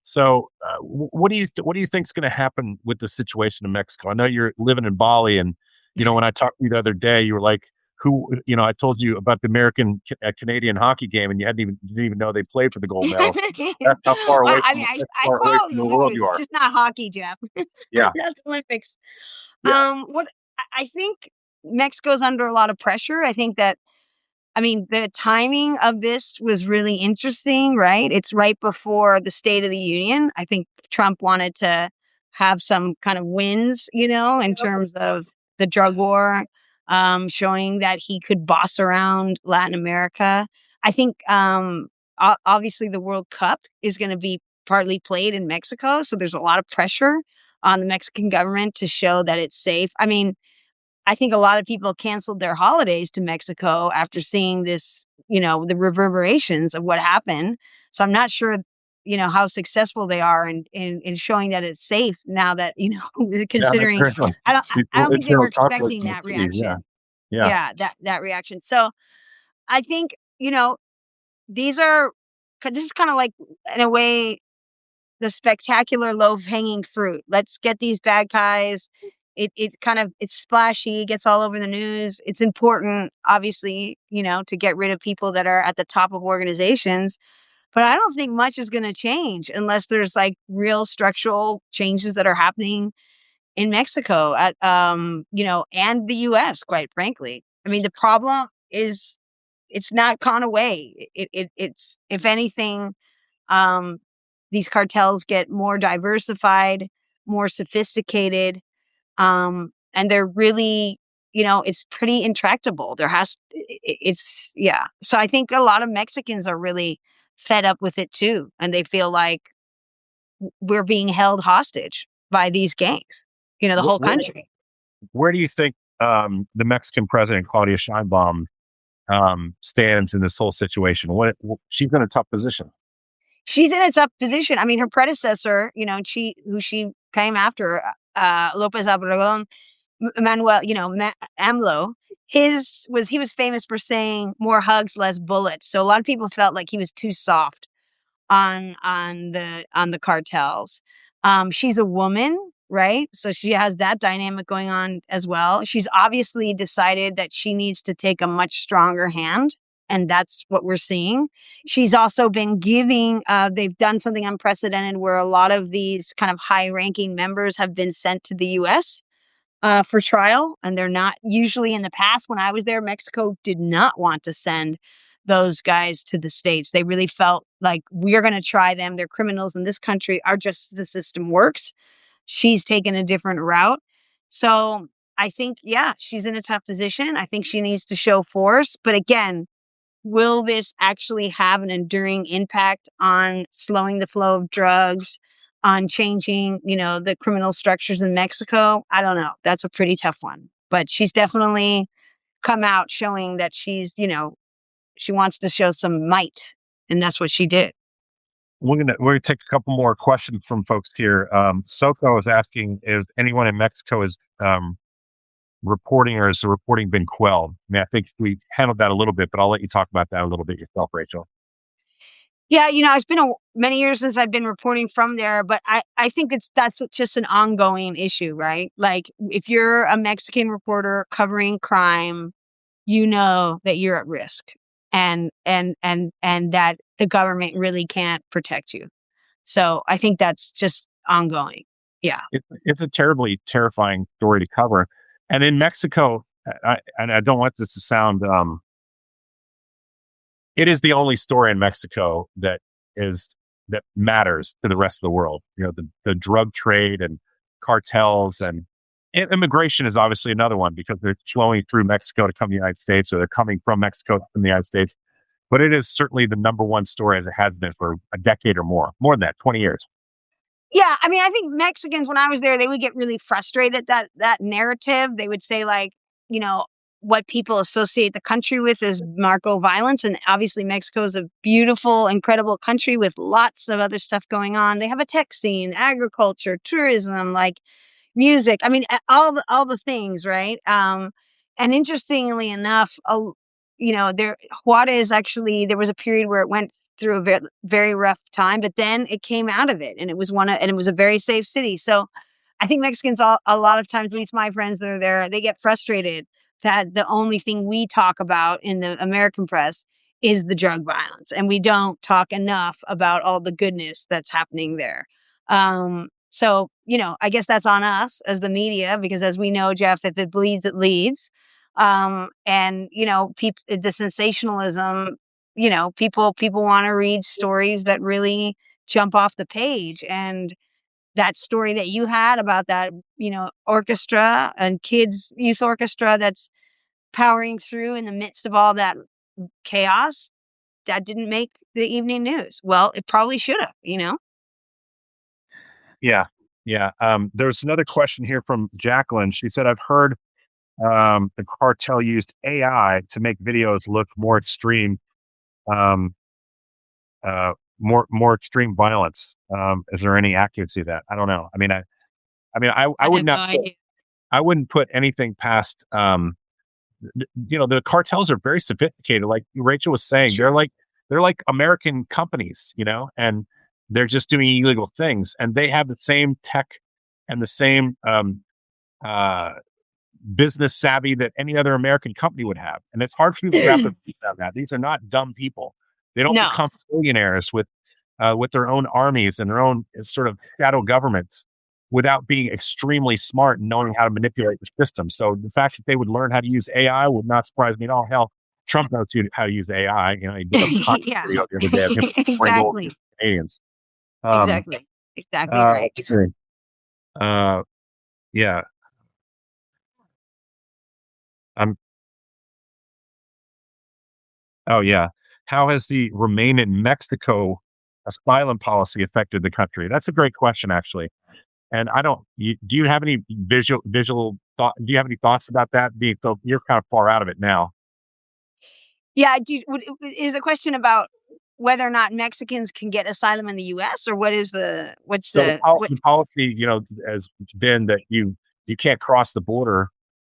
so, what do you think is going to happen with the situation in Mexico? I know you're living in Bali, and when I talked to you the other day, you were like, "Who?" I told you about the American Canadian hockey game, and you didn't even know they played for the gold medal. That's how far Well, away I from mean, that's I far away follow from the the world news, you are. just not hockey, Jeff. Yeah, That's Olympics. yeah, What I think Mexico's under a lot of pressure. I mean, the timing of this was really interesting, right? It's right before the State of the Union. I think Trump wanted to have some kind of wins, in terms of the drug war, showing that he could boss around Latin America. I think, obviously, the World Cup is going to be partly played in Mexico. So there's a lot of pressure on the Mexican government to show that it's safe. I mean, I think a lot of people canceled their holidays to Mexico after seeing this, the reverberations of what happened. So I'm not sure, how successful they are in showing that it's safe now that, yeah. That's considering currently I don't think they were internal conflict expecting in the that city. Yeah, reaction. yeah, Yeah, that reaction. So I think, these are, this is kind of like, in a way, the spectacular low hanging fruit. Let's get these bad guys. It's splashy, gets all over the news. It's important, obviously, to get rid of people that are at the top of organizations. But I don't think much is going to change unless there's like real structural changes that are happening in Mexico and the US, quite frankly. I mean, the problem is it's not gone away. It's, if anything, um, these cartels get more diversified, more sophisticated, and they're really, it's pretty intractable. It's, yeah. So I think a lot of Mexicans are really fed up with it too, and they feel like we're being held hostage by these gangs, the whole country. Where do you think the Mexican president, Claudia Sheinbaum, stands in this whole situation? She's in a tough position. She's in a tough position. I mean, her predecessor, who she came after, Lopez Obrador, Manuel, AMLO, he was famous for saying more hugs, less bullets. So a lot of people felt like he was too soft on the cartels. She's a woman, right? So she has that dynamic going on as well. She's obviously decided that she needs to take a much stronger hand, and that's what we're seeing. She's also been giving, they've done something unprecedented where a lot of these kind of high-ranking members have been sent to the U.S. For trial, and they're not usually. In the past, when I was there, Mexico did not want to send those guys to the States. They really felt like, we're going to try them. They're criminals in this country. Our justice system works. She's taken a different route. So I think, yeah, she's in a tough position. I think she needs to show force. But again, will this actually have an enduring impact on slowing the flow of drugs, on changing, the criminal structures in Mexico? I don't know. That's a pretty tough one. But she's definitely come out showing that she wants to show some might, and that's what she did. We're gonna take a couple more questions from folks here. Soko is asking, is anyone in Mexico is reporting, or has the reporting been quelled? I mean, I think we handled that a little bit, but I'll let you talk about that a little bit yourself, Rachel. Yeah, it's been many years since I've been reporting from there, but I think that's just an ongoing issue, right? Like, if you're a Mexican reporter covering crime, you know that you're at risk, and that the government really can't protect you. So I think that's just ongoing. Yeah. It's a terribly terrifying story to cover. And in Mexico, and I don't want this to sound, it is the only story in Mexico that matters to the rest of the world. The drug trade and cartels, and immigration is obviously another one, because they're flowing through Mexico to come to the United States, or they're coming from Mexico to the United States. But it is certainly the number one story, as it has been for a decade or more than that, 20 years. Yeah, I mean, I think Mexicans, when I was there, they would get really frustrated at that narrative. They would say, like, what people associate the country with is narco violence, and obviously Mexico is a beautiful, incredible country with lots of other stuff going on. They have a tech scene, agriculture, tourism, like music. I mean, all the things, right? And interestingly enough, there Juarez, actually, there was a period where it went through a very, very rough time, but then it came out of it, and it was and it was a very safe city. So I think Mexicans, a lot of times, at least my friends that are there, they get frustrated that the only thing we talk about in the American press is the drug violence, and we don't talk enough about all the goodness that's happening there. So, I guess that's on us as the media, because, as we know, Jeff, if it bleeds, it leads. And, the sensationalism, people want to read stories that really jump off the page. And that story that you had about that, orchestra and youth orchestra that's powering through in the midst of all that chaos, that didn't make the evening news. Well, it probably should have. Yeah. Yeah. There's another question here from Jacqueline. She said, I've heard the cartel used AI to make videos look more extreme, um, more extreme violence. Is there any accuracy to that? I don't know. I would not. I wouldn't put anything past. The cartels are very sophisticated. Like Rachel was saying, they're like American companies, and they're just doing illegal things, and they have the same tech and the same business savvy that any other American company would have. And it's hard for people to wrap their feet around that. These are not dumb people. They don't No. become billionaires with their own armies and their own sort of shadow governments without being extremely smart and knowing how to manipulate the system. So the fact that they would learn how to use AI would not surprise me at all. Hell, Trump knows how to use AI. He did a Yeah. video the other day of him Exactly. Canadians. Exactly right. Let's see. Yeah. Oh yeah. How has the Remain in Mexico asylum policy affected the country? That's a great question, actually. And I don't. Do you have any visual thought? Do you have any thoughts about that? Being so you're kind of far out of it now. Yeah, is the question about whether or not Mexicans can get asylum in the US, or what's So the what the policy, has been that you can't cross the border.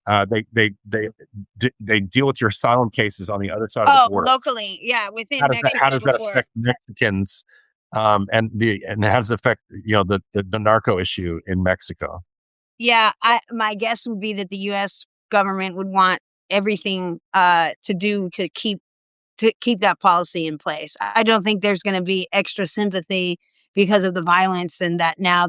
They deal with your asylum cases on the other side of the Oh, border. locally, yeah, How within does that how Mexico does that before. affect Mexicans? And how does it affect the narco issue in Mexico? Yeah, my guess would be that the US government would want everything to do to keep that policy in place. I don't think there's going to be extra sympathy because of the violence, and that now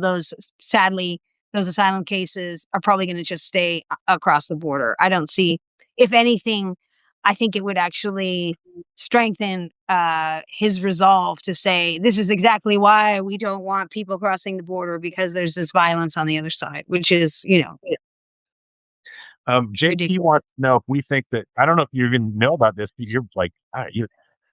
sadly, those asylum cases are probably going to just stay across the border. I don't see, if anything, I think it would actually strengthen his resolve to say, this is exactly why we don't want people crossing the border, because there's this violence on the other side, which is, JP ridiculous. wants to know if we think that I don't know if you even know about this, but you're like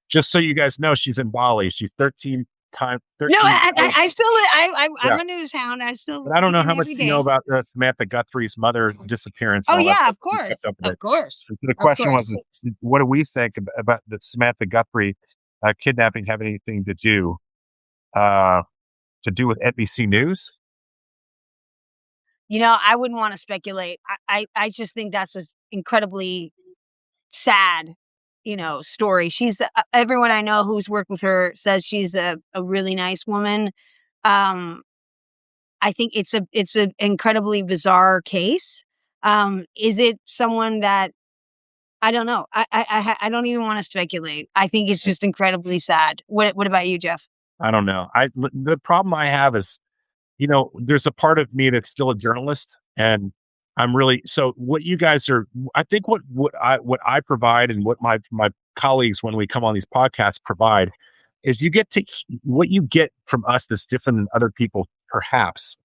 just so you guys know, she's in Bali. She's 13 times. I still, I'm Yeah, a news hound. I but still I don't tune know in how much every you know day. about Samantha Guthrie's mother disappearance and Oh all that yeah, stuff. of You kept course, up with of it. course, So the of question was, course. what do we think about the Samantha Guthrie kidnapping have anything uh, to do with NBC News? I wouldn't want to speculate. I just think that's an incredibly sad, story. She's everyone I know who's worked with her says she's a really nice woman. Um, I think it's an incredibly bizarre case. Is it someone that I don't know? I don't even want to speculate. I think it's just incredibly sad. What about you, Jeff? I don't know. The problem I have is there's a part of me that's still a journalist, and I'm really so. What you guys are, I think, what I provide and what my colleagues when we come on these podcasts provide is what you get from us that's different than other people, perhaps.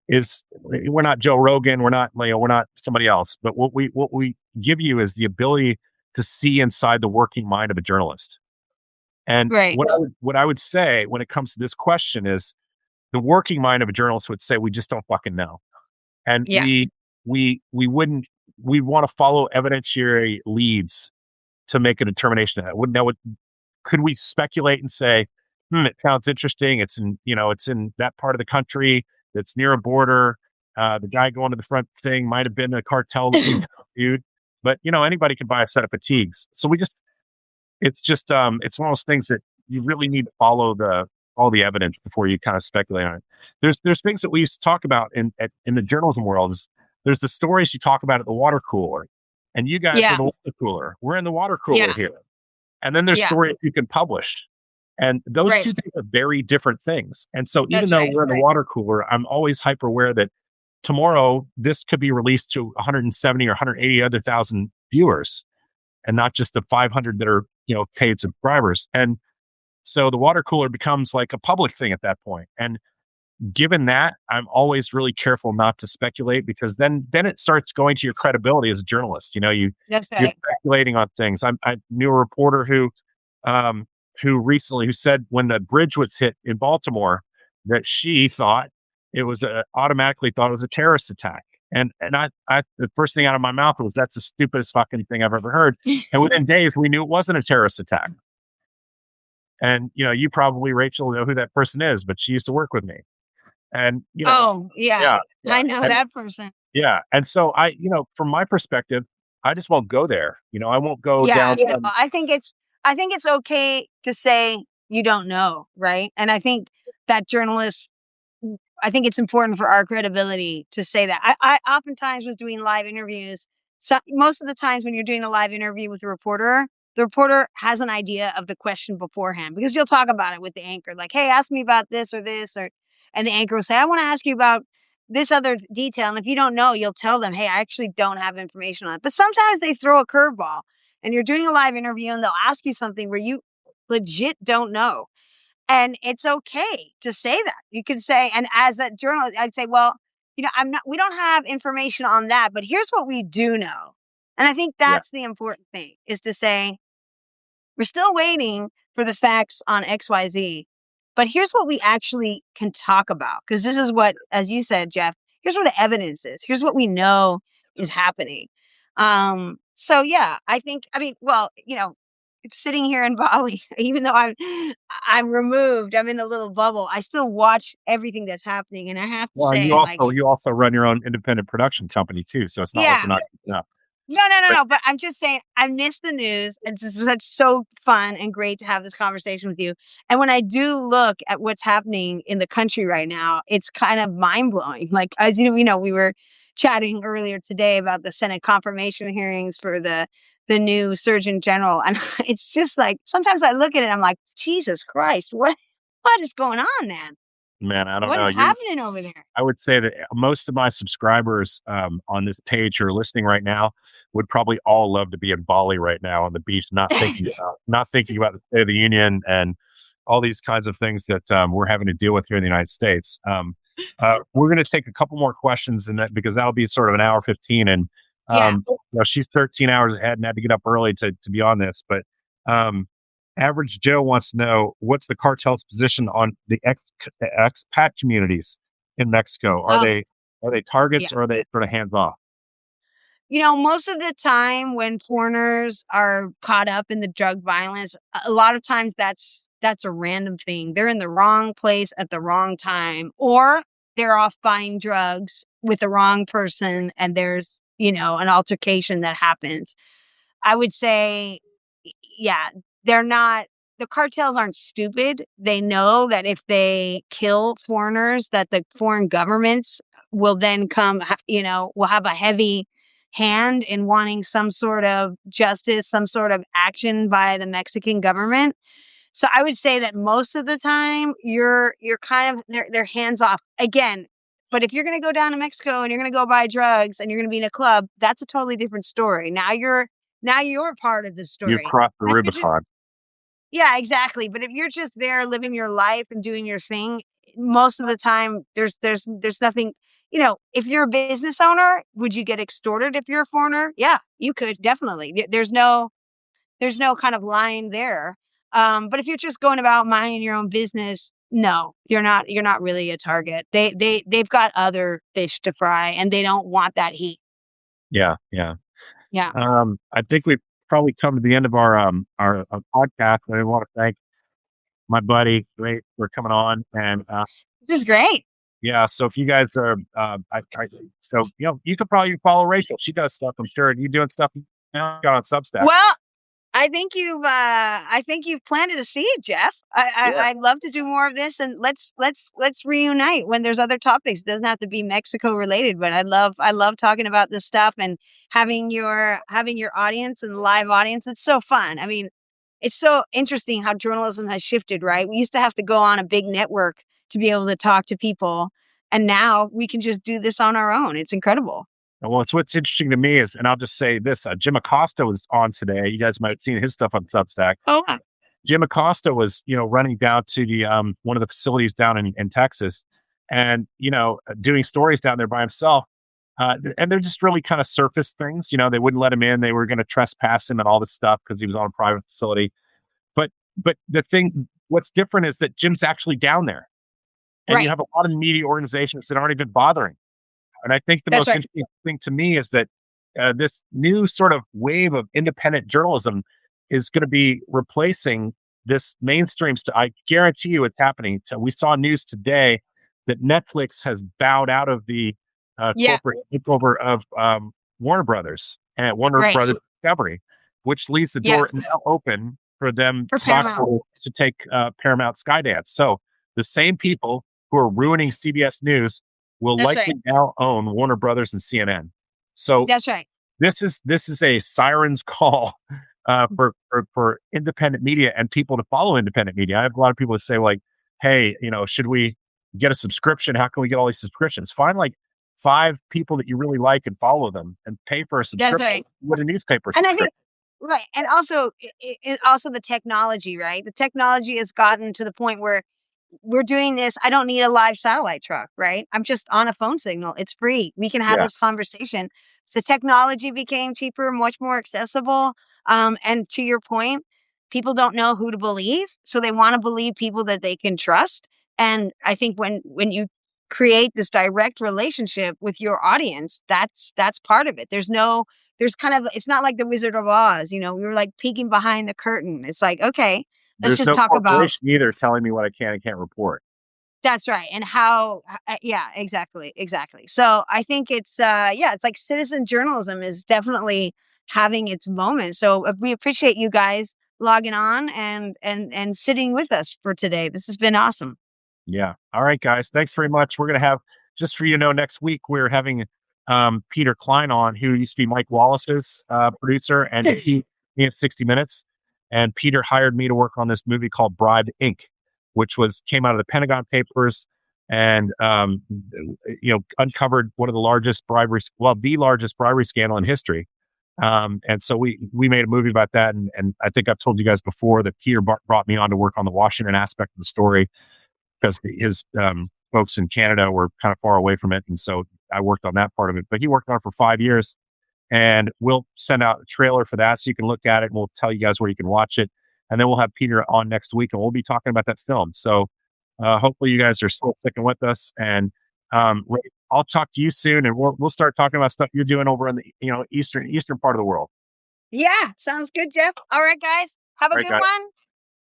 Is we're not Joe Rogan, we're not somebody else, but what we give you is the ability to see inside the working mind of a journalist. And Right. what I would say when it comes to this question is the working mind of a journalist would say we just don't fucking know, and Yeah. we wouldn't we want to follow evidentiary leads to make a determination of that. Wouldn't know what could we speculate and say, it sounds interesting. It's in that part of the country that's near a border. The guy going to the front thing might have been a cartel looking dude, but anybody can buy a set of fatigues. So it's one of those things that you really need to follow all the evidence before you kind of speculate on it. There's things that we used to talk about in the journalism world. There's the stories you talk about at the water cooler, and you guys are Yeah. the water cooler. We're in the water cooler Yeah. here, and then there's Yeah. stories you can publish, and those Right. two things are very different things. And so even That's though right. we're in the water cooler, I'm always hyper aware that tomorrow this could be released to 170 or 180 other thousand viewers, and not just the 500 that are paid subscribers. And so the water cooler becomes like a public thing at that point. And given that, I'm always really careful not to speculate, because then it starts going to your credibility as a journalist. That's You're right. speculating on things. I knew a reporter who said when the bridge was hit in Baltimore that she thought automatically thought it was a terrorist attack. And I the first thing out of my mouth was, that's the stupidest fucking thing I've ever heard. And within days we knew it wasn't a terrorist attack. And you probably, Rachel, know who that person is, but she used to work with me. And Oh, yeah. yeah, yeah. I know And that person. yeah. And so from my perspective, I just won't go there. I won't go Yeah, down. I think it's okay to say you don't know, right? And I think that journalists, I think it's important for our credibility to say that. I oftentimes was doing live interviews. So most of the times when you're doing a live interview with a reporter, the reporter has an idea of the question beforehand, because you'll talk about it with the anchor, like, "Hey, ask me about this or this," and the anchor will say, "I want to ask you about this other detail." And if you don't know, you'll tell them, "Hey, I actually don't have information on it." But sometimes they throw a curveball, and you're doing a live interview, and they'll ask you something where you legit don't know. And it's okay to say that. You could say, and as a journalist, I'd say, well, we don't have information on that, but here's what we do know. And I think Yeah. that's the important thing, is to say, we're still waiting for the facts on XYZ. But here's what we actually can talk about. Because this is what, as you said, Jeff, here's where the evidence is. Here's what we know is happening. So yeah, I mean, well, sitting here in Bali, even though I'm removed, I'm in a little bubble, I still watch everything that's happening. And I have to Well, and say, like, you also run your own independent production company too, so it's not like yeah, you're not keeping up. no, no, no, But no. But I'm just saying, I miss the news. It's just such so fun and great to have this conversation with you. And when I do look at what's happening in the country right now, it's kind of mind blowing. Like, as we were chatting earlier today about the Senate confirmation hearings for the new Surgeon General, and it's just like sometimes I look at it, I'm like, Jesus Christ, what is going on, man? man, I don't What know. is happening over there? I would say that most of my subscribers on this page who are listening right now would probably all love to be in Bali right now on the beach, not thinking about the State of the Union and all these kinds of things that we're having to deal with here in the United States. We're going to take a couple more questions, and that because that'll be sort of an hour 15, and Yeah. she's 13 hours ahead and had to get up early to be on this, but. Um, Average Joe wants to know what's the cartel's position on the expat communities in Mexico. Are Oh, they yeah. targets or are they sort of hands off? Most of the time when foreigners are caught up in the drug violence, a lot of times that's a random thing. They're in the wrong place at the wrong time, or they're off buying drugs with the wrong person, and there's, an altercation that happens. I would say, yeah, they're not, the cartels aren't stupid. They know that if they kill foreigners, that the foreign governments will then will have a heavy hand in wanting some sort of justice, some sort of action by the Mexican government. So I would say that most of the time you're kind of they're hands off again. But if you're going to go down to Mexico and you're going to go buy drugs and you're going to be in a club, that's a totally different story. Now you're part of the You've story. crossed the But if you're just Rubicon. yeah, exactly. But if you're just there living your life and doing your thing, most of the time there's nothing. If you're a business owner, would you get extorted if you're a foreigner? Yeah, you could definitely. There's no kind of line there. But if you're just going about minding your own business, no, you're not. You're not really a target. They've got other fish to fry, and they don't want that heat. Yeah, yeah. Yeah, I think we've probably come to the end of our podcast. I want to thank my buddy Ray for coming on, and this is great. yeah. So if you guys are, so you could probably follow Rachel. She does stuff. I'm sure. Are you doing stuff now on Substack? Well, I think you've planted a seed, Jeff. Yeah. I'd love to do more of this, and let's reunite when there's other topics. It doesn't have to be Mexico related, but I love talking about this stuff and having your audience and live audience. It's so fun. I mean, it's so interesting how journalism has shifted, right? We used to have to go on a big network to be able to talk to people, and now we can just do this on our own. It's incredible. Well, it's what's interesting to me is, and I'll just say this: Jim Acosta was on today. You guys might have seen his stuff on Substack. Oh, Jim Acosta was, running down to the one of the facilities down in Texas, and doing stories down there by himself. And they're just really kind of surface things. They wouldn't let him in. They were going to trespass him and all this stuff because he was on a private facility. But what's different is that Jim's actually down there, and you right. have a lot of media organizations that aren't even bothering. And I think the That's most right. interesting thing to me is that this new sort of wave of independent journalism is going to be replacing this mainstream stuff. I guarantee you it's happening. We saw news today that Netflix has bowed out of the Yeah. corporate takeover of Warner Brothers and Warner Right. Brothers Discovery, which leaves the door Yes. now open for them For Paramount. stockholders to take Paramount Skydance. So the same people who are ruining CBS News will That's likely right. now own Warner Brothers and CNN. So That's right. this is a siren's call for independent media and people to follow independent media. I have a lot of people that say like, "Hey, should we get a subscription? How can we get all these subscriptions?" Find like 5 people that you really like and follow them, and pay for a That's subscription right. with a newspaper And I subscription. think right, and also the technology, right? The technology has gotten to the point where we're doing this. I don't need a live satellite truck, right? I'm just on a phone signal. It's free. We can have Yeah, this conversation. So technology became cheaper, much more accessible. And to your point, people don't know who to believe, so they want to believe people that they can trust. And I think when you create this direct relationship with your audience, that's part of it. There's kind of, it's not like the Wizard of Oz, we were like peeking behind the curtain. It's like, okay, let's There's just no talk about. corporation either telling me what I can and can't report. That's right. And how, yeah, exactly. Exactly. So I think it's like citizen journalism is definitely having its moment. So we appreciate you guys logging on and sitting with us for today. This has been awesome. Yeah. All right, guys. Thanks very much. We're going to have, just for you to know, next week, we're having Peter Klein on, who used to be Mike Wallace's producer, and he had 60 Minutes. And Peter hired me to work on this movie called Bribe Inc., which came out of the Pentagon Papers and, uncovered one of the largest the largest bribery scandal in history. And so we made a movie about that. And I think I've told you guys before that Peter brought me on to work on the Washington aspect of the story, because his folks in Canada were kind of far away from it. And so I worked on that part of it. But he worked on it for 5 years. And we'll send out a trailer for that so you can look at it, and we'll tell you guys where you can watch it. And then we'll have Peter on next week, and we'll be talking about that film. So hopefully you guys are still sticking with us. And Ray, I'll talk to you soon, and we'll start talking about stuff you're doing over in the eastern part of the world. Yeah, sounds good, Jeff. All right, guys. Have All a right, good guys. one.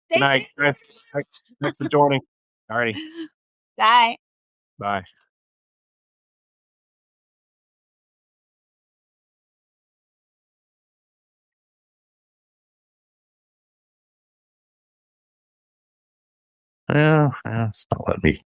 Good Stay night. safe. Thanks for joining. All righty. Bye. Bye. Well, it's not letting me